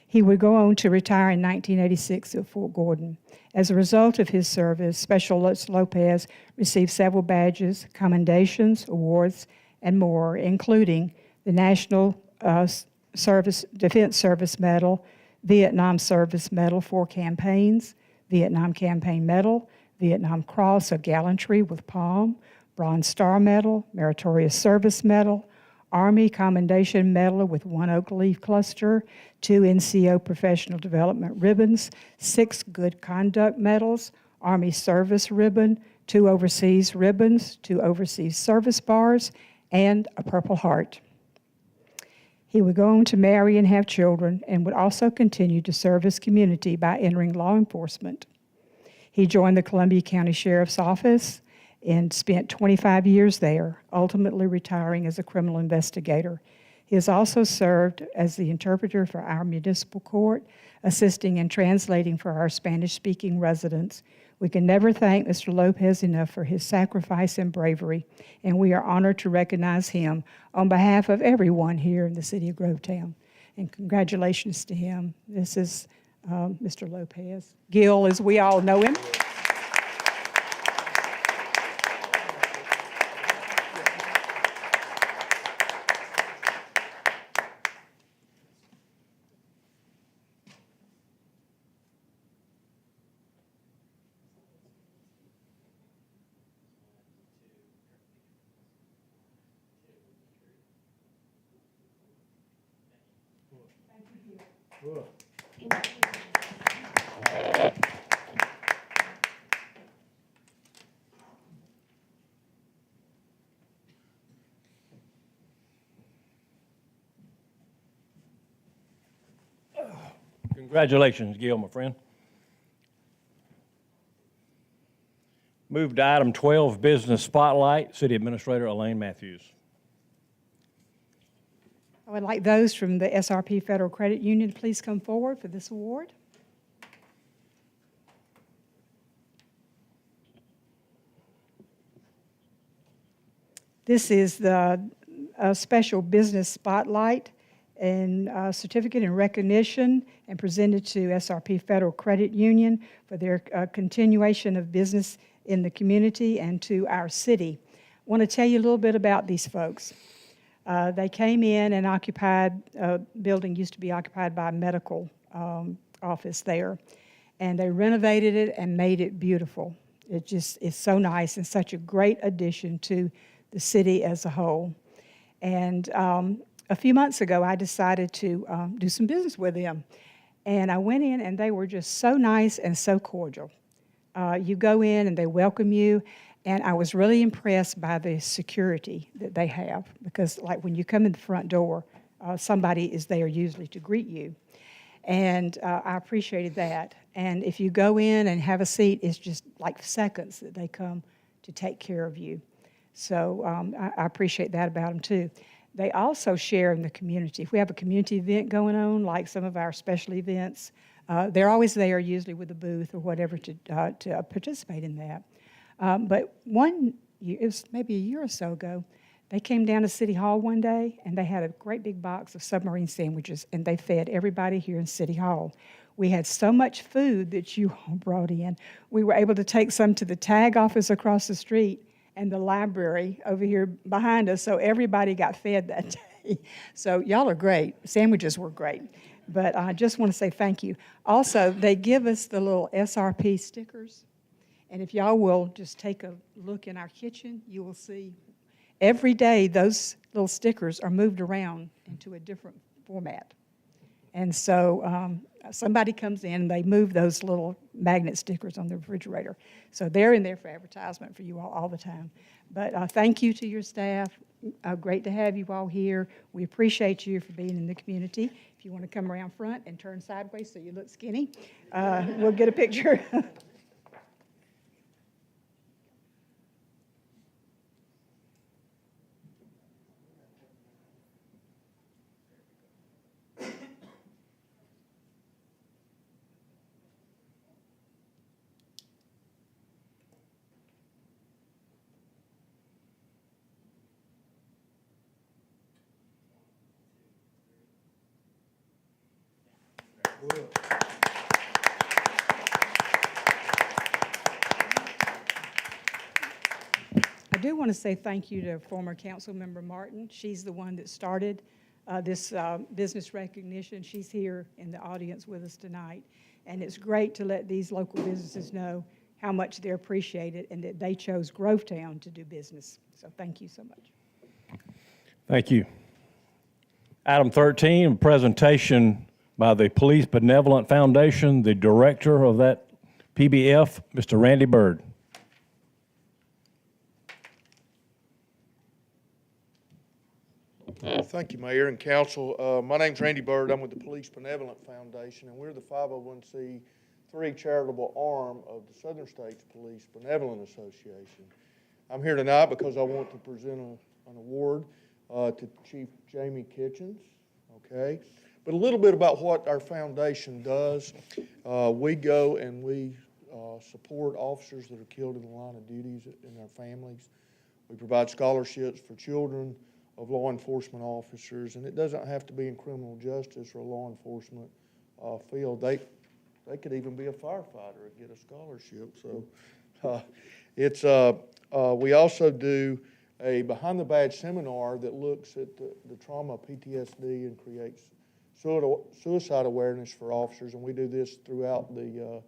He would go on to retire in 1986 at Fort Gordon. As a result of his service, Specialist Lopez received several badges, commendations, awards, and more, including the National Defense Service Medal, Vietnam Service Medal for Campaigns, Vietnam Campaign Medal, Vietnam Cross of Gallantry with Palm, Bronze Star Medal, Meritorious Service Medal, Army Commendation Medal with 1 oak leaf cluster, 2 NCO Professional Development ribbons, 6 Good Conduct Medals, Army Service Ribbon, 2 Overseas Ribbons, 2 Overseas Service Bars, and a Purple Heart. He would go on to marry and have children and would also continue to serve his community by entering law enforcement. He joined the Columbia County Sheriff's Office and spent 25 years there, ultimately retiring as a criminal investigator. He has also served as the interpreter for our municipal court, assisting and translating for our Spanish-speaking residents. We can never thank Mr. Lopez enough for his sacrifice and bravery, and we are honored to recognize him on behalf of everyone here in the city of Grovetown. And congratulations to him. This is Mr. Lopez. Gil, as we all know him. Congratulations, Gil, my friend. Move to item 12, Business Spotlight, City Administrator Elaine Matthews. I would like those from the SRP Federal Credit Union to please come forward for this award. This is the special business spotlight and certificate in recognition and presented to SRP Federal Credit Union for their continuation of business in the community and to our city. I want to tell you a little bit about these folks. They came in and occupied, building used to be occupied by a medical office there, and they renovated it and made it beautiful. It just is so nice and such a great addition to the city as a whole. And a few months ago, I decided to do some business with them. And I went in, and they were just so nice and so cordial. You go in, and they welcome you. And I was really impressed by the security that they have. Because, like, when you come in the front door, somebody is there usually to greet you. And I appreciated that. And if you go in and have a seat, it's just like seconds that they come to take care of you. So I appreciate that about them, too. They also share in the community. If we have a community event going on, like some of our special events, they're always there, usually with a booth or whatever, to participate in that. But one year, it was maybe a year or so ago, they came down to City Hall one day, and they had a great big box of submarine sandwiches, and they fed everybody here in City Hall. We had so much food that you all brought in. We were able to take some to the tag office across the street and the library over here behind us, so everybody got fed that day. So y'all are great. Sandwiches were great. But I just want to say thank you. Also, they give us the little SRP stickers, And if y'all will just take a look in our kitchen, you will see every day those little stickers are moved around into a different format. And so somebody comes in and they move those little magnet stickers on the refrigerator. So they're in there for advertisement for you all the time. But thank you to your staff. Great to have you all here. We appreciate you for being in the community. If you want to come around front and turn sideways so you look skinny, we'll get a picture. I do want to say thank you to former council member Martin. She's the one that started this business recognition. She's here in the audience with us tonight. And it's great to let these local businesses know how much they're appreciated and that they chose Grovetown to do business. So thank you so much. Thank you. Item 13, a presentation by the Police Benevolent Foundation, the director of that PBF, Mr. Randy Byrd. Thank you, Mayor and Council. My name's Randy Byrd. I'm with the Police Benevolent Foundation, and we're the 501c3 charitable arm of the Southern States Police Benevolent Association. I'm here tonight because I want to present an award to Chief Jamie Kitchens, okay? But a little bit about what our foundation does. We go and we support officers that are killed in the line of duties and their families. We provide scholarships for children of law enforcement officers, and it doesn't have to be in criminal justice or law enforcement field. They could even be a firefighter and get a scholarship. So we also do a behind the badge seminar that looks at the trauma, PTSD, and creates suicide awareness for officers, and we do this throughout the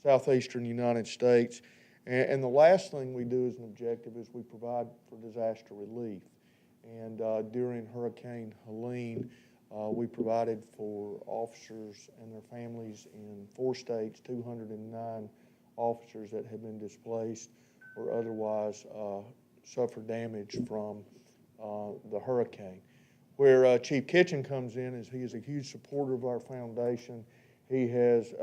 southeastern United States. And the last thing we do as an objective is we provide for disaster relief. And during Hurricane Helene, we provided for officers and their families in 4 states, 209 officers that had been displaced or otherwise suffered damage from the hurricane. Where Chief Kitchen comes in is he is a huge supporter of our foundation. He has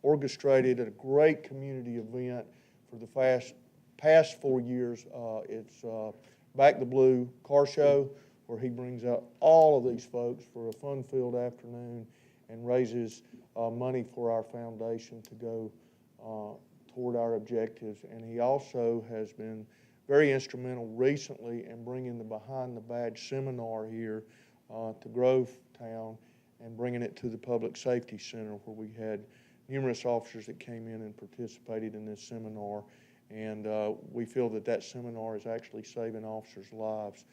orchestrated a great community event for the past 4 years. It's Back the Blue car show, where he brings out all of these folks for a fun-filled afternoon and raises money for our foundation to go toward our objectives. And he also has been very instrumental recently in bringing the Behind the Badge seminar here to Grovetown and bringing it to the Public Safety Center, where we had numerous officers that came in and participated in this seminar. And we feel that that seminar is actually saving officers' lives,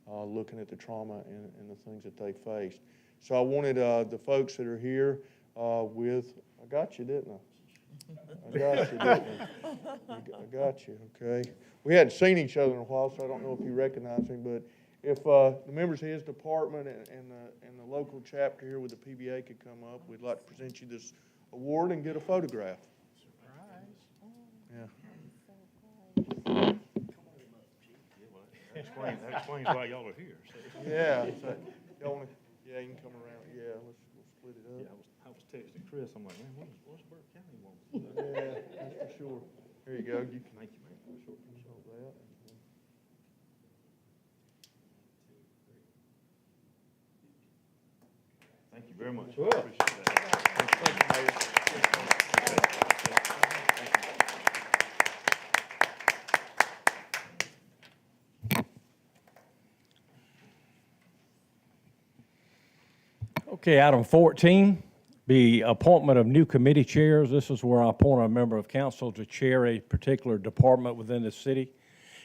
looking at the trauma and the things that they faced. So I wanted the folks that are here I got you, didn't I? I got you, didn't I? I got you, okay. We hadn't seen each other in a while, so I don't know if you recognize him, but if the members of his department and the local chapter here with the PBA could come up, we'd like to present you this award and get a photograph. Yeah. That explains why y'all are here. Yeah, so y'all want to, yeah, you can come around. Yeah, let's split it Yeah, up. I was texting Chris, I'm like, man, what's Burke County want? Yeah, that's for sure. Here you go. You can Thank you, man. show that. Thank you very much. I appreciate that. Okay, item 14, the appointment of new committee chairs. This is where I appoint a member of council to chair a particular department within the city.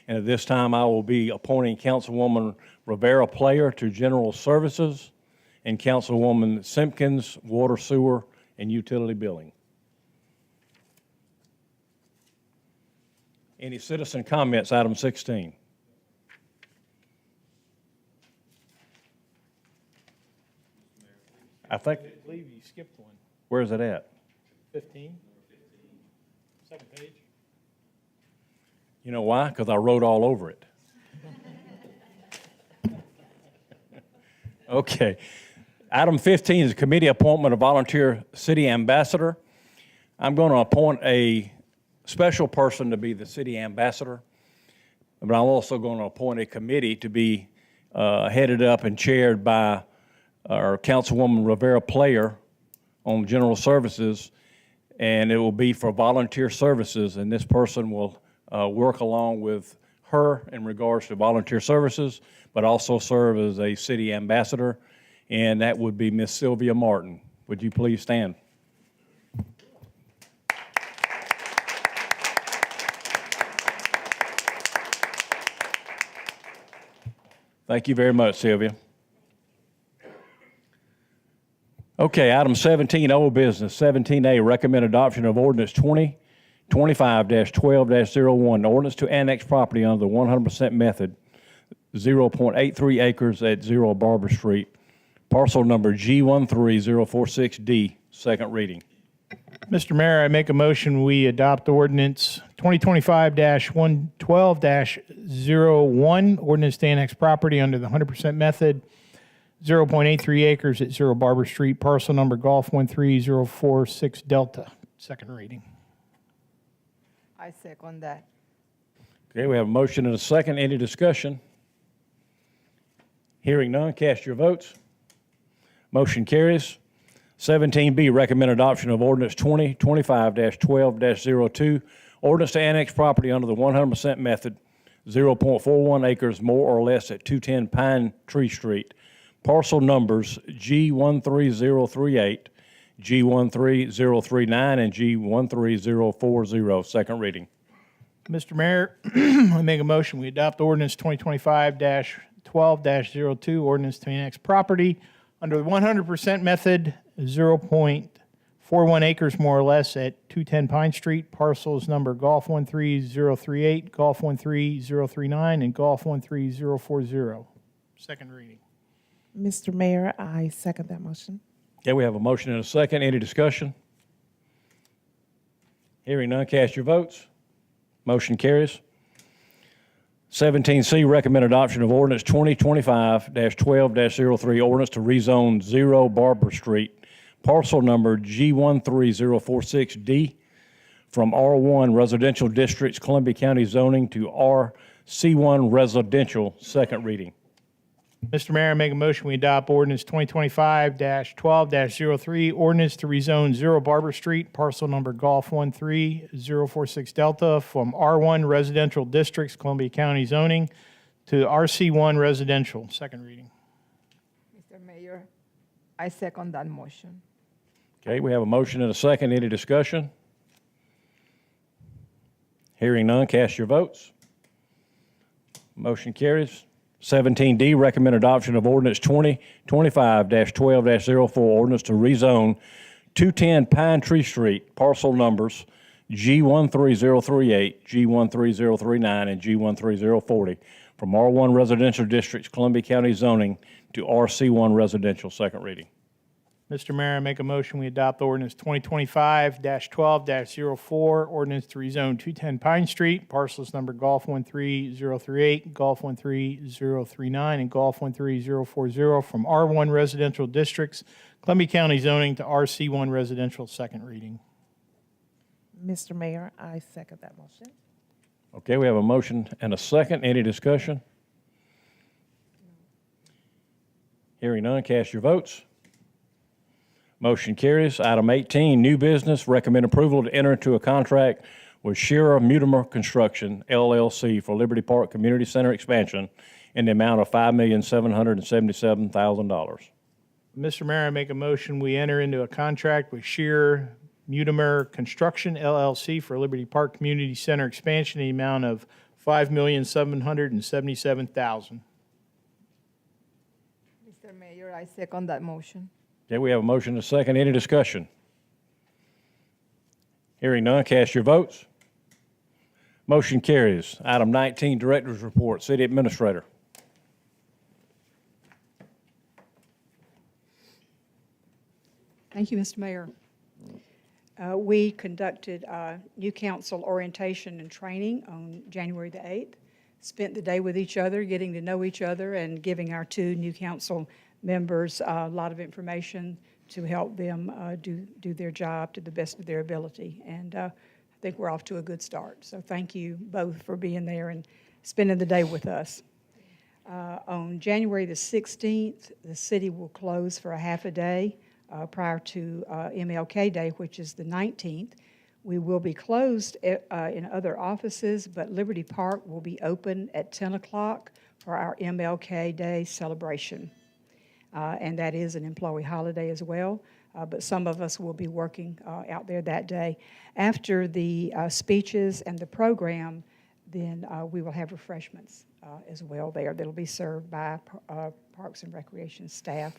And at this time, I will be appointing Councilwoman Rivera Player to General Services and Councilwoman Simpkins, Water, Sewer, and Utility Billing. Any citizen comments, item 16? I think, I believe you skipped one. where's it at? 15? Second page. You know why? Because I wrote all over it. Okay. Item 15 is committee appointment of volunteer city ambassador. I'm going to appoint a special person to be the city ambassador, but I'm also going to appoint a committee to be headed up and chaired by our Councilwoman Rivera Player on general services, and it will be for volunteer services, and this person will work along with her in regards to volunteer services, but also serve as a city ambassador, and that would be Miss Sylvia Martin. Would you please stand? Thank you very much, Sylvia. Okay, item 17, old business. 17A, recommend adoption of ordinance 2025-12-01, ordinance to annex property under the 100% method, 0.83 acres at 0 Barber Street, parcel number G13046D, second reading. Mr. Mayor, I make a motion, we adopt ordinance 2025-112-01, ordinance to annex property under the 100% method, 0.83 acres at 0 Barber Street, parcel number Golf 13046 Delta, second reading. I second that. Okay, we have a motion and a second. Any discussion? Hearing none, cast your votes. Motion carries. 17B, recommend adoption of ordinance 2025-12-02, ordinance to annex property under the 100% method, 0.41 acres more or less at 210 Pine Tree Street, parcel numbers G13038, G13039, and G13040, second reading. Mr. Mayor, I make a motion, we adopt ordinance 2025-12-02, ordinance to annex property under the 100% method, 0.41 acres more or less at 210 Pine Street, parcels number Golf 13038, Golf 13039, and Golf 13040. Second reading. Mr. Mayor, I second that motion. Okay, we have a motion and a second. Any discussion? Hearing none, cast your votes. Motion carries. 17C, recommend adoption of ordinance 2025-12-03, ordinance to rezone 0 Barber Street, parcel number G13046D from R1 Residential Districts, Columbia County zoning to RC1 Residential, second reading. Mr. Mayor, I make a motion, we adopt ordinance 2025-12-03, ordinance to rezone 0 Barber Street, parcel number Golf 13046 Delta from R1 Residential Districts, Columbia County zoning to RC1 Residential, second reading. Mr. Mayor, I second that motion. Okay, we have a motion and a second. Any discussion? Hearing none, cast your votes. Motion carries. 17D, recommend adoption of ordinance 2025-12-04, ordinance to rezone 210 Pine Tree Street, parcel numbers G13038, G13039, and G13040 from R1 Residential Districts, Columbia County zoning to RC1 Residential, second reading. Mr. Mayor, I make a motion, we adopt ordinance 2025-12-04, ordinance to rezone 210 Pine Street, parcels number Golf 13038, Golf 13039, and Golf 13040 from R1 Residential Districts, Columbia County zoning to RC1 Residential, second reading. Mr. Mayor, I second that motion. Okay, we have a motion and a second. Any discussion? Hearing none, cast your votes. Motion carries. Item 18, new business, recommend approval to enter into a contract with Shearer Mutimer Construction, LLC for Liberty Park Community Center expansion in the amount of $5,777,000. Mr. Mayor, I make a motion, we enter into a contract with Shearer Mutimer Construction, LLC for Liberty Park Community Center expansion in the amount of $5,777,000. Mr. Mayor, I second that motion. Okay, we have a motion and a second. Any discussion? Hearing none, cast your votes. Motion carries. Item 19, Director's Report, City Administrator. Thank you, Mr. Mayor. We conducted new council orientation and training on January the 8th. Spent the day with each other, getting to know each other, and giving our two new council members a lot of information to help them do their job to the best of their ability. And I think we're off to a good start. So thank you both for being there and spending the day with us. On January the 16th, the city will close for a half a day prior to MLK Day, which is the 19th. We will be closed in other offices, but Liberty Park will be open at 10 o'clock for our MLK Day celebration. And that is an employee holiday as well, but some of us will be working out there that day. After the speeches and the program, then we will have refreshments as well there that'll be served by Parks and Recreation staff,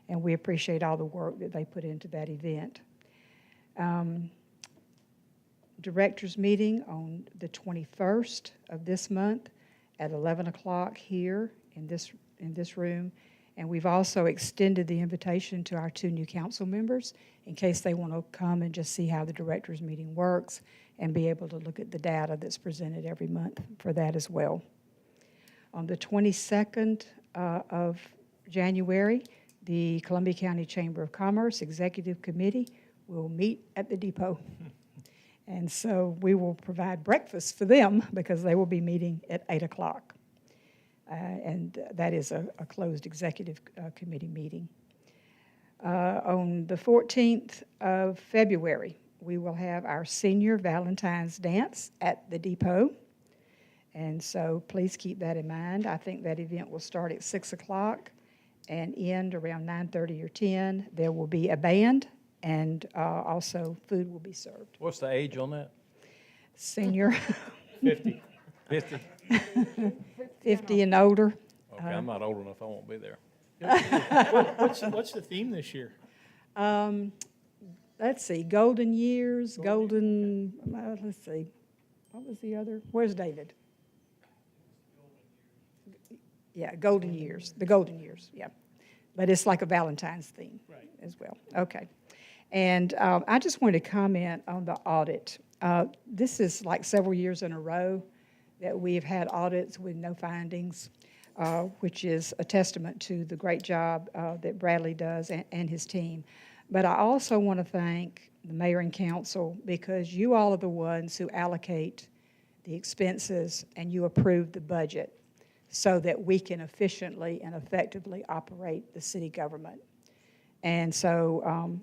and we appreciate all the work that they put into that event. Directors meeting on the 21st of this month at 11 o'clock here in this room. And we've also extended the invitation to our two new council members in case they want to come and just see how the directors meeting works and be able to look at the data that's presented every month for that as well. On the 22nd of January, the Columbia County Chamber of Commerce Executive Committee will meet at the depot. And so we will provide breakfast for them because they will be meeting at 8 o'clock. And that is a closed executive committee meeting. On the 14th of February, we will have our senior Valentine's dance at the depot. And so please keep that in mind. I think that event will start at 6 o'clock and end around 9:30 or 10. There will be a band, and also food will be served. What's the age on that? Senior, 50. 50? 50 and older. Okay, I'm not old enough, I won't be there. What's the theme this year? Let's see, golden years, let's see, what was the other? Where's David? Yeah, golden years, the golden years, yeah. But it's like a Valentine's theme as well. Okay. And I just wanted to comment on the audit. This is like several years in a row that we've had audits with no findings, which is a testament to the great job that Bradley does and his team. But I also want to thank the mayor and council because you all are the ones who allocate the expenses and you approve the budget so that we can efficiently and effectively operate the city government. And so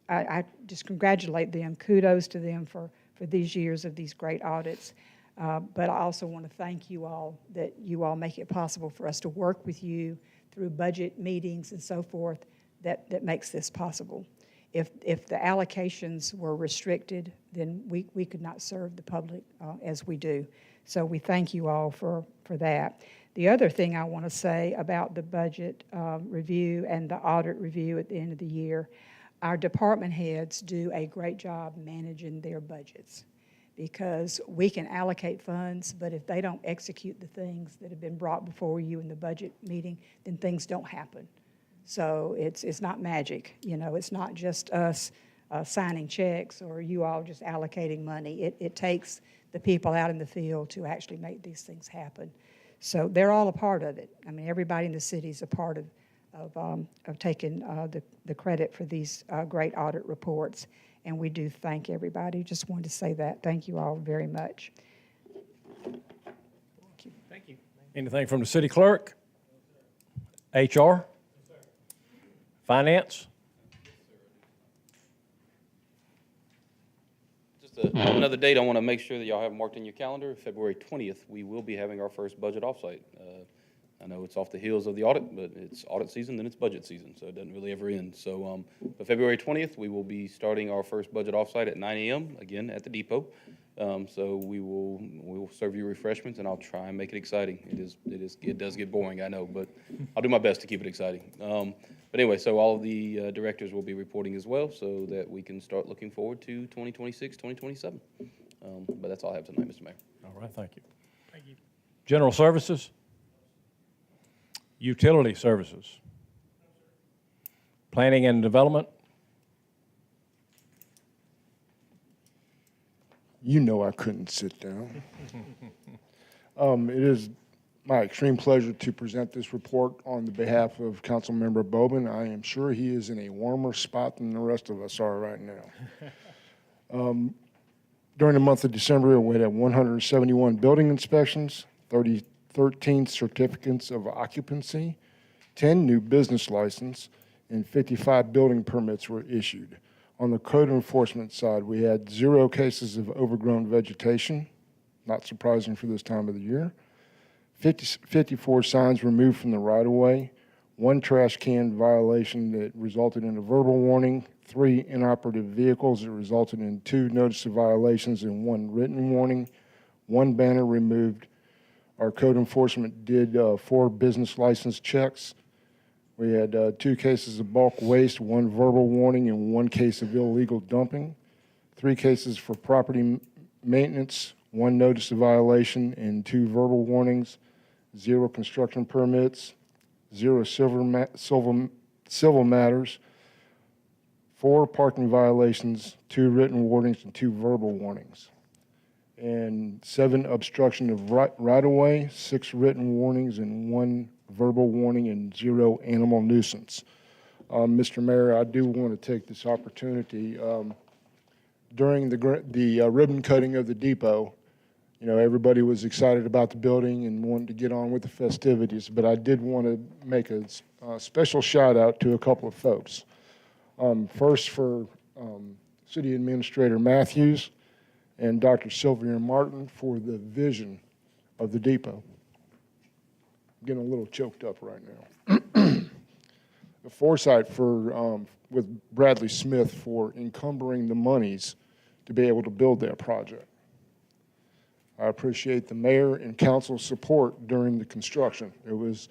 I just congratulate them. Kudos to them for these years of these great audits. But I also want to thank you all that you all make it possible for us to work with you through budget meetings and so forth that makes this possible. If the allocations were restricted, then we could not serve the public as we do. So we thank you all for that. The other thing I want to say about the budget review and the audit review at the end of the year, our department heads do a great job managing their budgets because we can allocate funds, but if they don't execute the things that have been brought before you in the budget meeting, then things don't happen. So it's not magic, you know, it's not just us signing checks or you all just allocating money. It takes the people out in the field to actually make these things happen. So they're all a part of it. I mean, everybody in the city is a part of taking the credit for these great audit reports. And we do thank everybody. Just wanted to say that. Thank you all very much. Thank you. Anything from the city clerk? HR? Finance? Just another date I want to make sure that y'all have marked in your calendar. February 20th, we will be having our first budget offsite. I know it's off the heels of the audit, but it's audit season, then it's budget season, so it doesn't really ever end. So, but February 20th, we will be starting our first budget offsite at 9 a.m., again, at the depot. So we will serve you refreshments, and I'll try and make it exciting. It does get boring, I know, but I'll do my best to keep it exciting. But anyway, so all of the directors will be reporting as well, so that we can start looking forward to 2026, 2027. But that's all I have tonight, Mr. Mayor. All right, thank you. Thank you. General services? Utility services? Planning and development? You know I couldn't sit down. It is my extreme pleasure to present this report on the behalf of Councilmember Bowman. I am sure he is in a warmer spot than the rest of us are right now. During the month of December, we had 171 building inspections, 13 certificates of occupancy, 10 new business licenses, and 55 building permits were issued. On the code enforcement side, we had 0 cases of overgrown vegetation, not surprising for this time of the year. 54 signs removed from the right-of-way, 1 trash can violation that resulted in a verbal warning, 3 inoperative vehicles that resulted in 2 notice of violations and 1 written warning, 1 banner removed. Our code enforcement did 4 business license checks. We had 2 cases of bulk waste, 1 verbal warning, and 1 case of illegal dumping, 3 cases for property maintenance, 1 notice of violation, and 2 verbal warnings, 0 construction permits, 0 civil matters, 4 parking violations, 2 written warnings, and 2 verbal warnings, and 7 obstruction of right-of-way, 6 written warnings, and 1 verbal warning, and 0 animal nuisance. Mr. Mayor, I do want to take this opportunity. During the ribbon cutting of the depot, you know, everybody was excited about the building and wanted to get on with the festivities, but I did want to make a special shout out to a couple of folks. First for City Administrator Matthews and Dr. Sylvia Martin for the vision of the depot. I'm getting a little choked up right now. The foresight with Bradley Smith for encumbering the monies to be able to build that project. I appreciate the mayor and council's support during the construction. It was,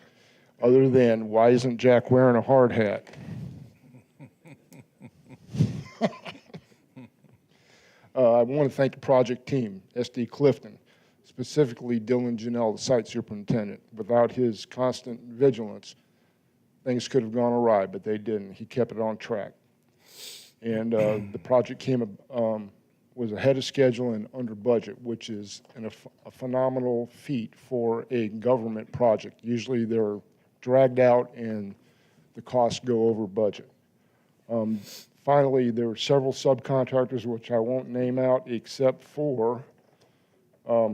other than, why isn't Jack wearing a hard hat? I want to thank the project team, SD Clifton, specifically Dylan Janelle, the site superintendent. Without his constant vigilance, things could have gone awry, but they didn't. He kept it on track. And the project was ahead of schedule and under budget, which is a phenomenal feat for a government project. Usually they're dragged out and the costs go over budget. Finally, there were several subcontractors, which I won't name out, except for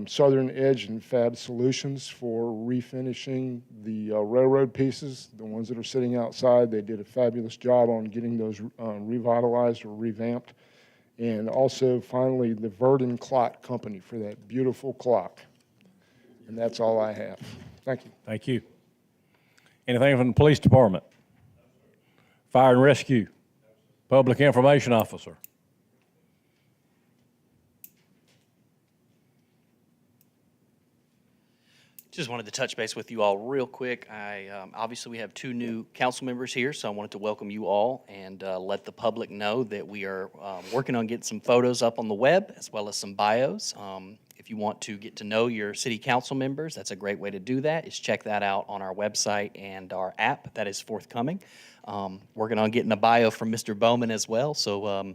Southern Edge and Fab Solutions for refinishing the railroad pieces, the ones that are sitting outside. They did a fabulous job on getting those revitalized or revamped. And also, finally, the Verdon Clock Company for that beautiful clock. And that's all I have. Thank you. Thank you. Anything from the police department? Fire and rescue? Public information officer? Just wanted to touch base with you all real quick. Obviously, we have 2 new council members here, so I wanted to welcome you all and let the public know that we are working on getting some photos up on the web as well as some bios. If you want to get to know your city council members, that's a great way to do that, is check that out on our website and our app that is forthcoming. Working on getting a bio from Mr. Bowman as well, so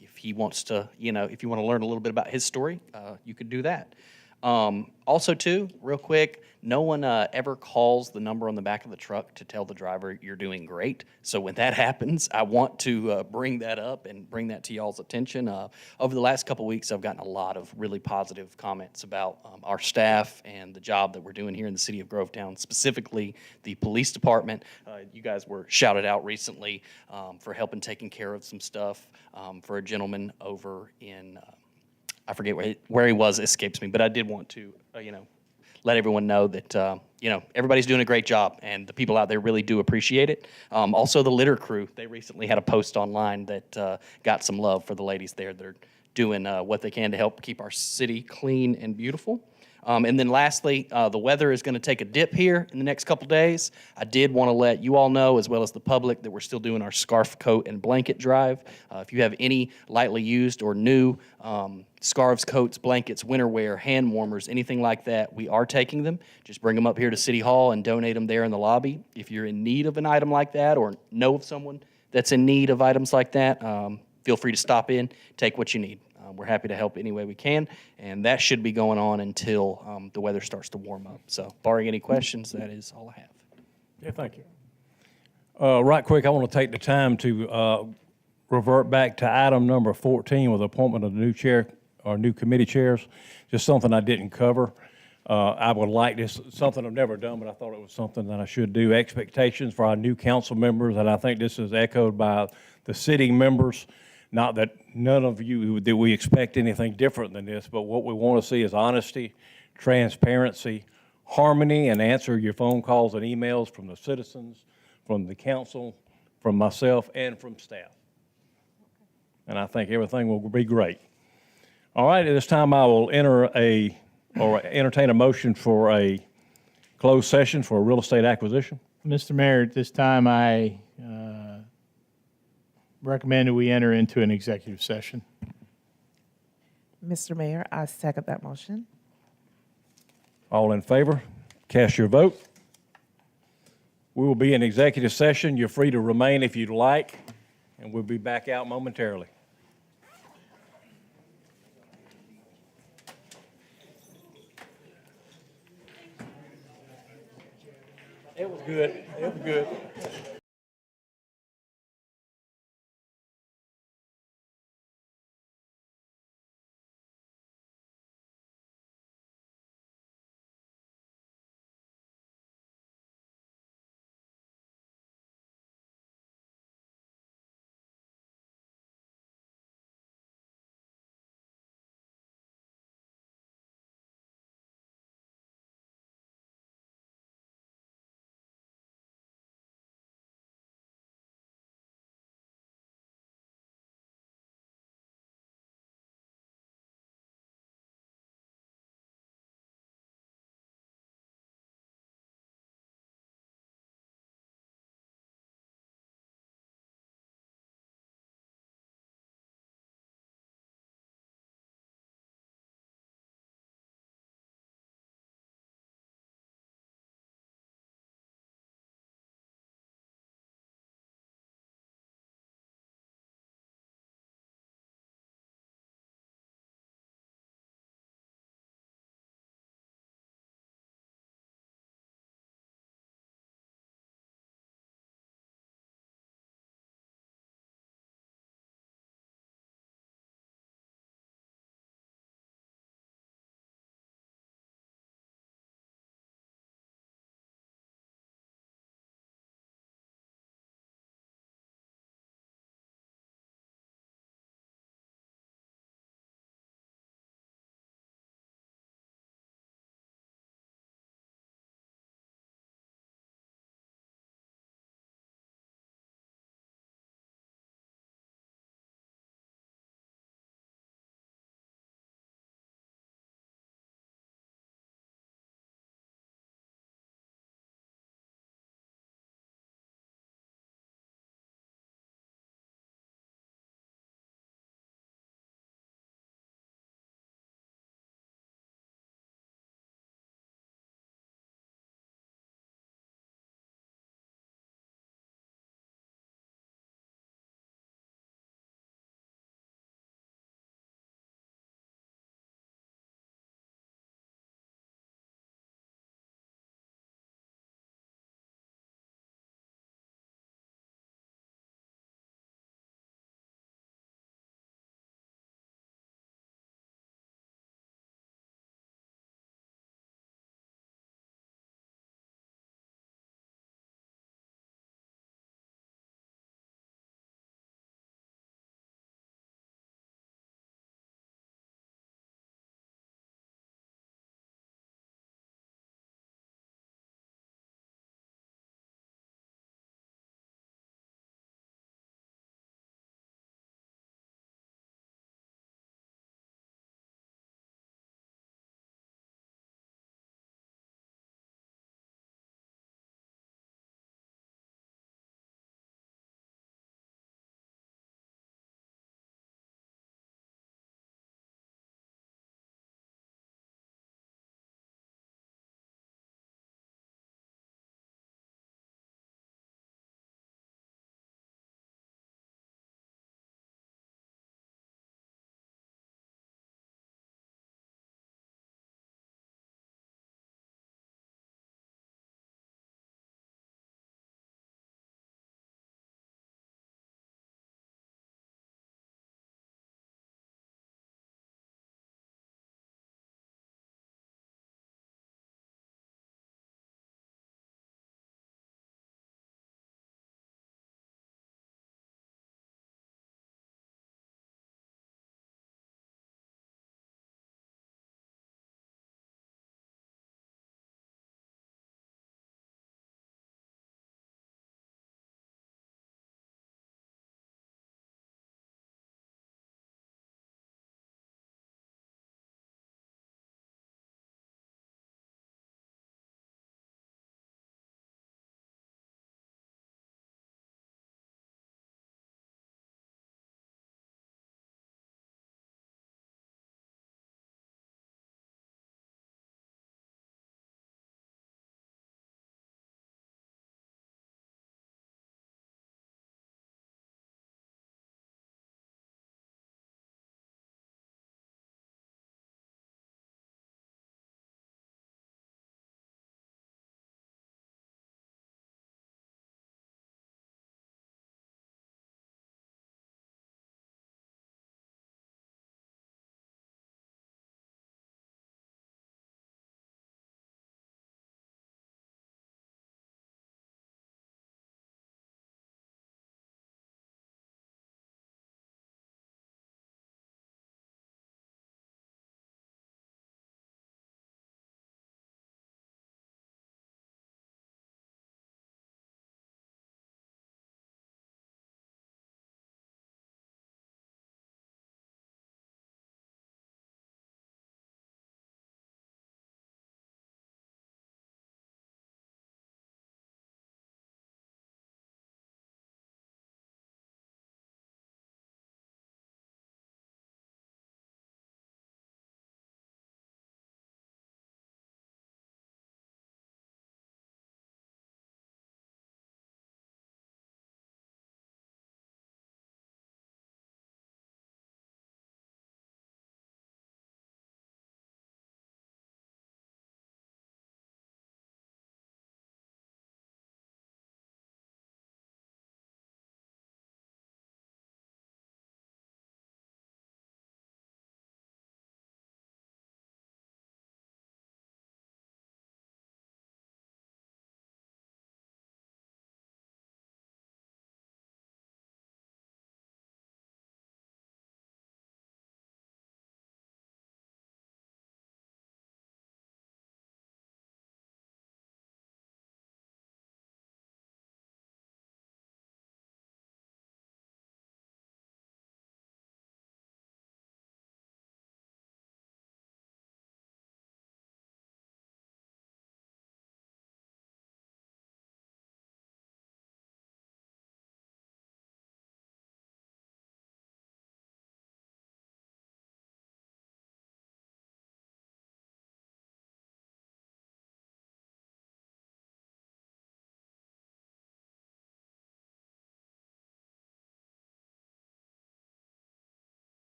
if he wants to, if you want to learn a little bit about his story, you could do that. Also, too, real quick, no one ever calls the number on the back of the truck to tell the driver you're doing great. So when that happens, I want to bring that up and bring that to y'all's attention. Over the last couple weeks, I've gotten a lot of really positive comments about our staff and the job that we're doing here in the city of Grovetown, specifically the police department. You guys were shouted out recently for helping taking care of some stuff for a gentleman over in I forget where he was, escapes me, but I did want to, let everyone know that everybody's doing a great job, and the people out there really do appreciate it. Also, the litter crew, they recently had a post online that got some love for the ladies there. They're doing what they can to help keep our city clean and beautiful. And then lastly, the weather is going to take a dip here in the next couple days. I did want to let you all know, as well as the public, that we're still doing our scarf, coat, and blanket drive. If you have any lightly used or new scarves, coats, blankets, winter wear, hand warmers, anything like that, we are taking them. Just bring them up here to City Hall and donate them there in the lobby. If you're in need of an item like that or know of someone that's in need of items like that, feel free to stop in, take what you need. We're happy to help any way we can, and that should be going on until the weather starts to warm up. So barring any questions, that is all I have. Yeah, thank you. Right quick, I want to take the time to revert back to item number 14 with appointment of the new chair or new committee chairs. Just something I didn't cover. I would like this, something I've never done, but I thought it was something that I should do. Expectations for our new council members, and I think this is echoed by the sitting members. Not that none of you, that we expect anything different than this, but what we want to see is honesty, transparency, harmony, and answer your phone calls and emails from the citizens, from the council, from myself, and from staff. And I think everything will be great. All right, at this time, I will entertain a motion for a closed session for a real estate acquisition. Mr. Mayor, at this time, I recommend that we enter into an executive session. Mr. Mayor, I second that motion. All in favor, cast your vote. We will be in executive session. You're free to remain if you'd like, and we'll be back out momentarily. It was good. It was good.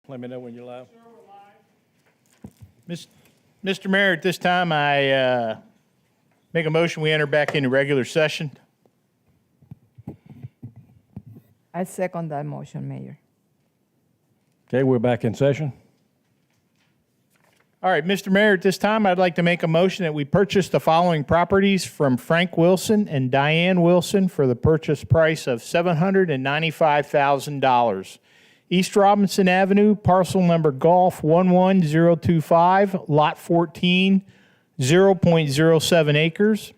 Let me know when you're live. Mr. Mayor, at this time, I make a motion, we enter back into regular session. I second that motion, Mayor. Okay, we're back in session. All right, Mr. Mayor, at this time, I'd like to make a motion that we purchase the following properties from Frank Wilson and Diane Wilson for the purchase price of $795,000. East Robinson Avenue, parcel number Golf 11025, lot 14, 0.07 acres.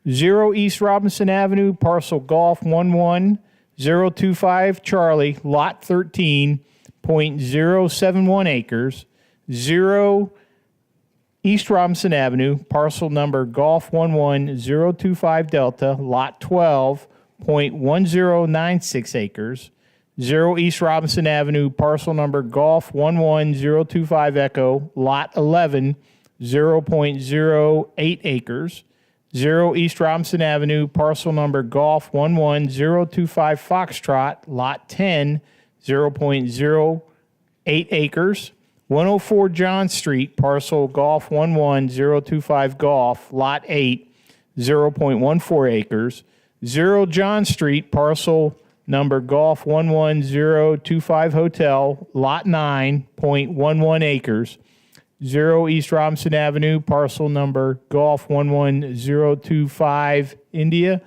0 East Robinson Avenue, parcel Golf 11025 Charlie, lot 13, 0.071 acres. 0 East Robinson Avenue, parcel number Golf 11025 Delta, lot 12, 0.1096 acres. 0 East Robinson Avenue, parcel number Golf 11025 Echo, lot 11, 0.08 acres. 0 East Robinson Avenue, parcel number Golf 11025 Foxtrot, lot 10, 0.08 acres. 104 John Street, parcel Golf 11025 Golf, lot 8, 0.14 acres. 0 John Street, parcel number Golf 11025 Hotel, lot 9, 0.11 acres. 0 East Robinson Avenue, parcel number Golf 11025 India,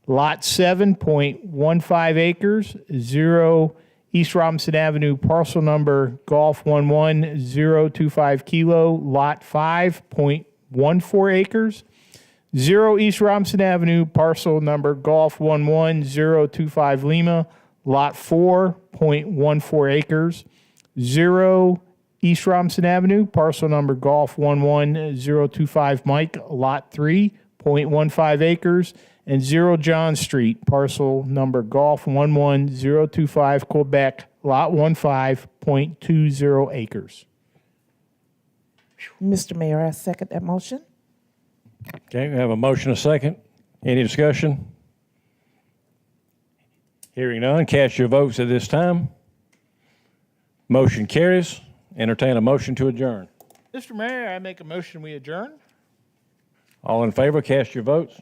lot 7.15 acres. 0 East Robinson Avenue, parcel number Golf 11025 Kilo, lot 5.14 acres. 0 East Robinson Avenue, parcel number Golf 11025 Lima, lot 4.14 acres. 0 East Robinson Avenue, parcel number Golf 11025 Mike, lot 3.15 acres. And 0 John Street, parcel number Golf 11025 Quebec, lot 15.20 acres. Mr. Mayor, I second that motion. Okay, we have a motion, a second. Any discussion? Hearing none, cast your votes at this time. Motion carries. Entertain a motion to adjourn. Mr. Mayor, I make a motion, we adjourn. All in favor, cast your votes.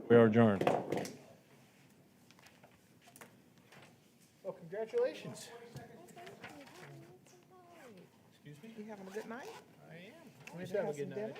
We are adjourned. Well, congratulations. You having a good night? I am. Always have a good night.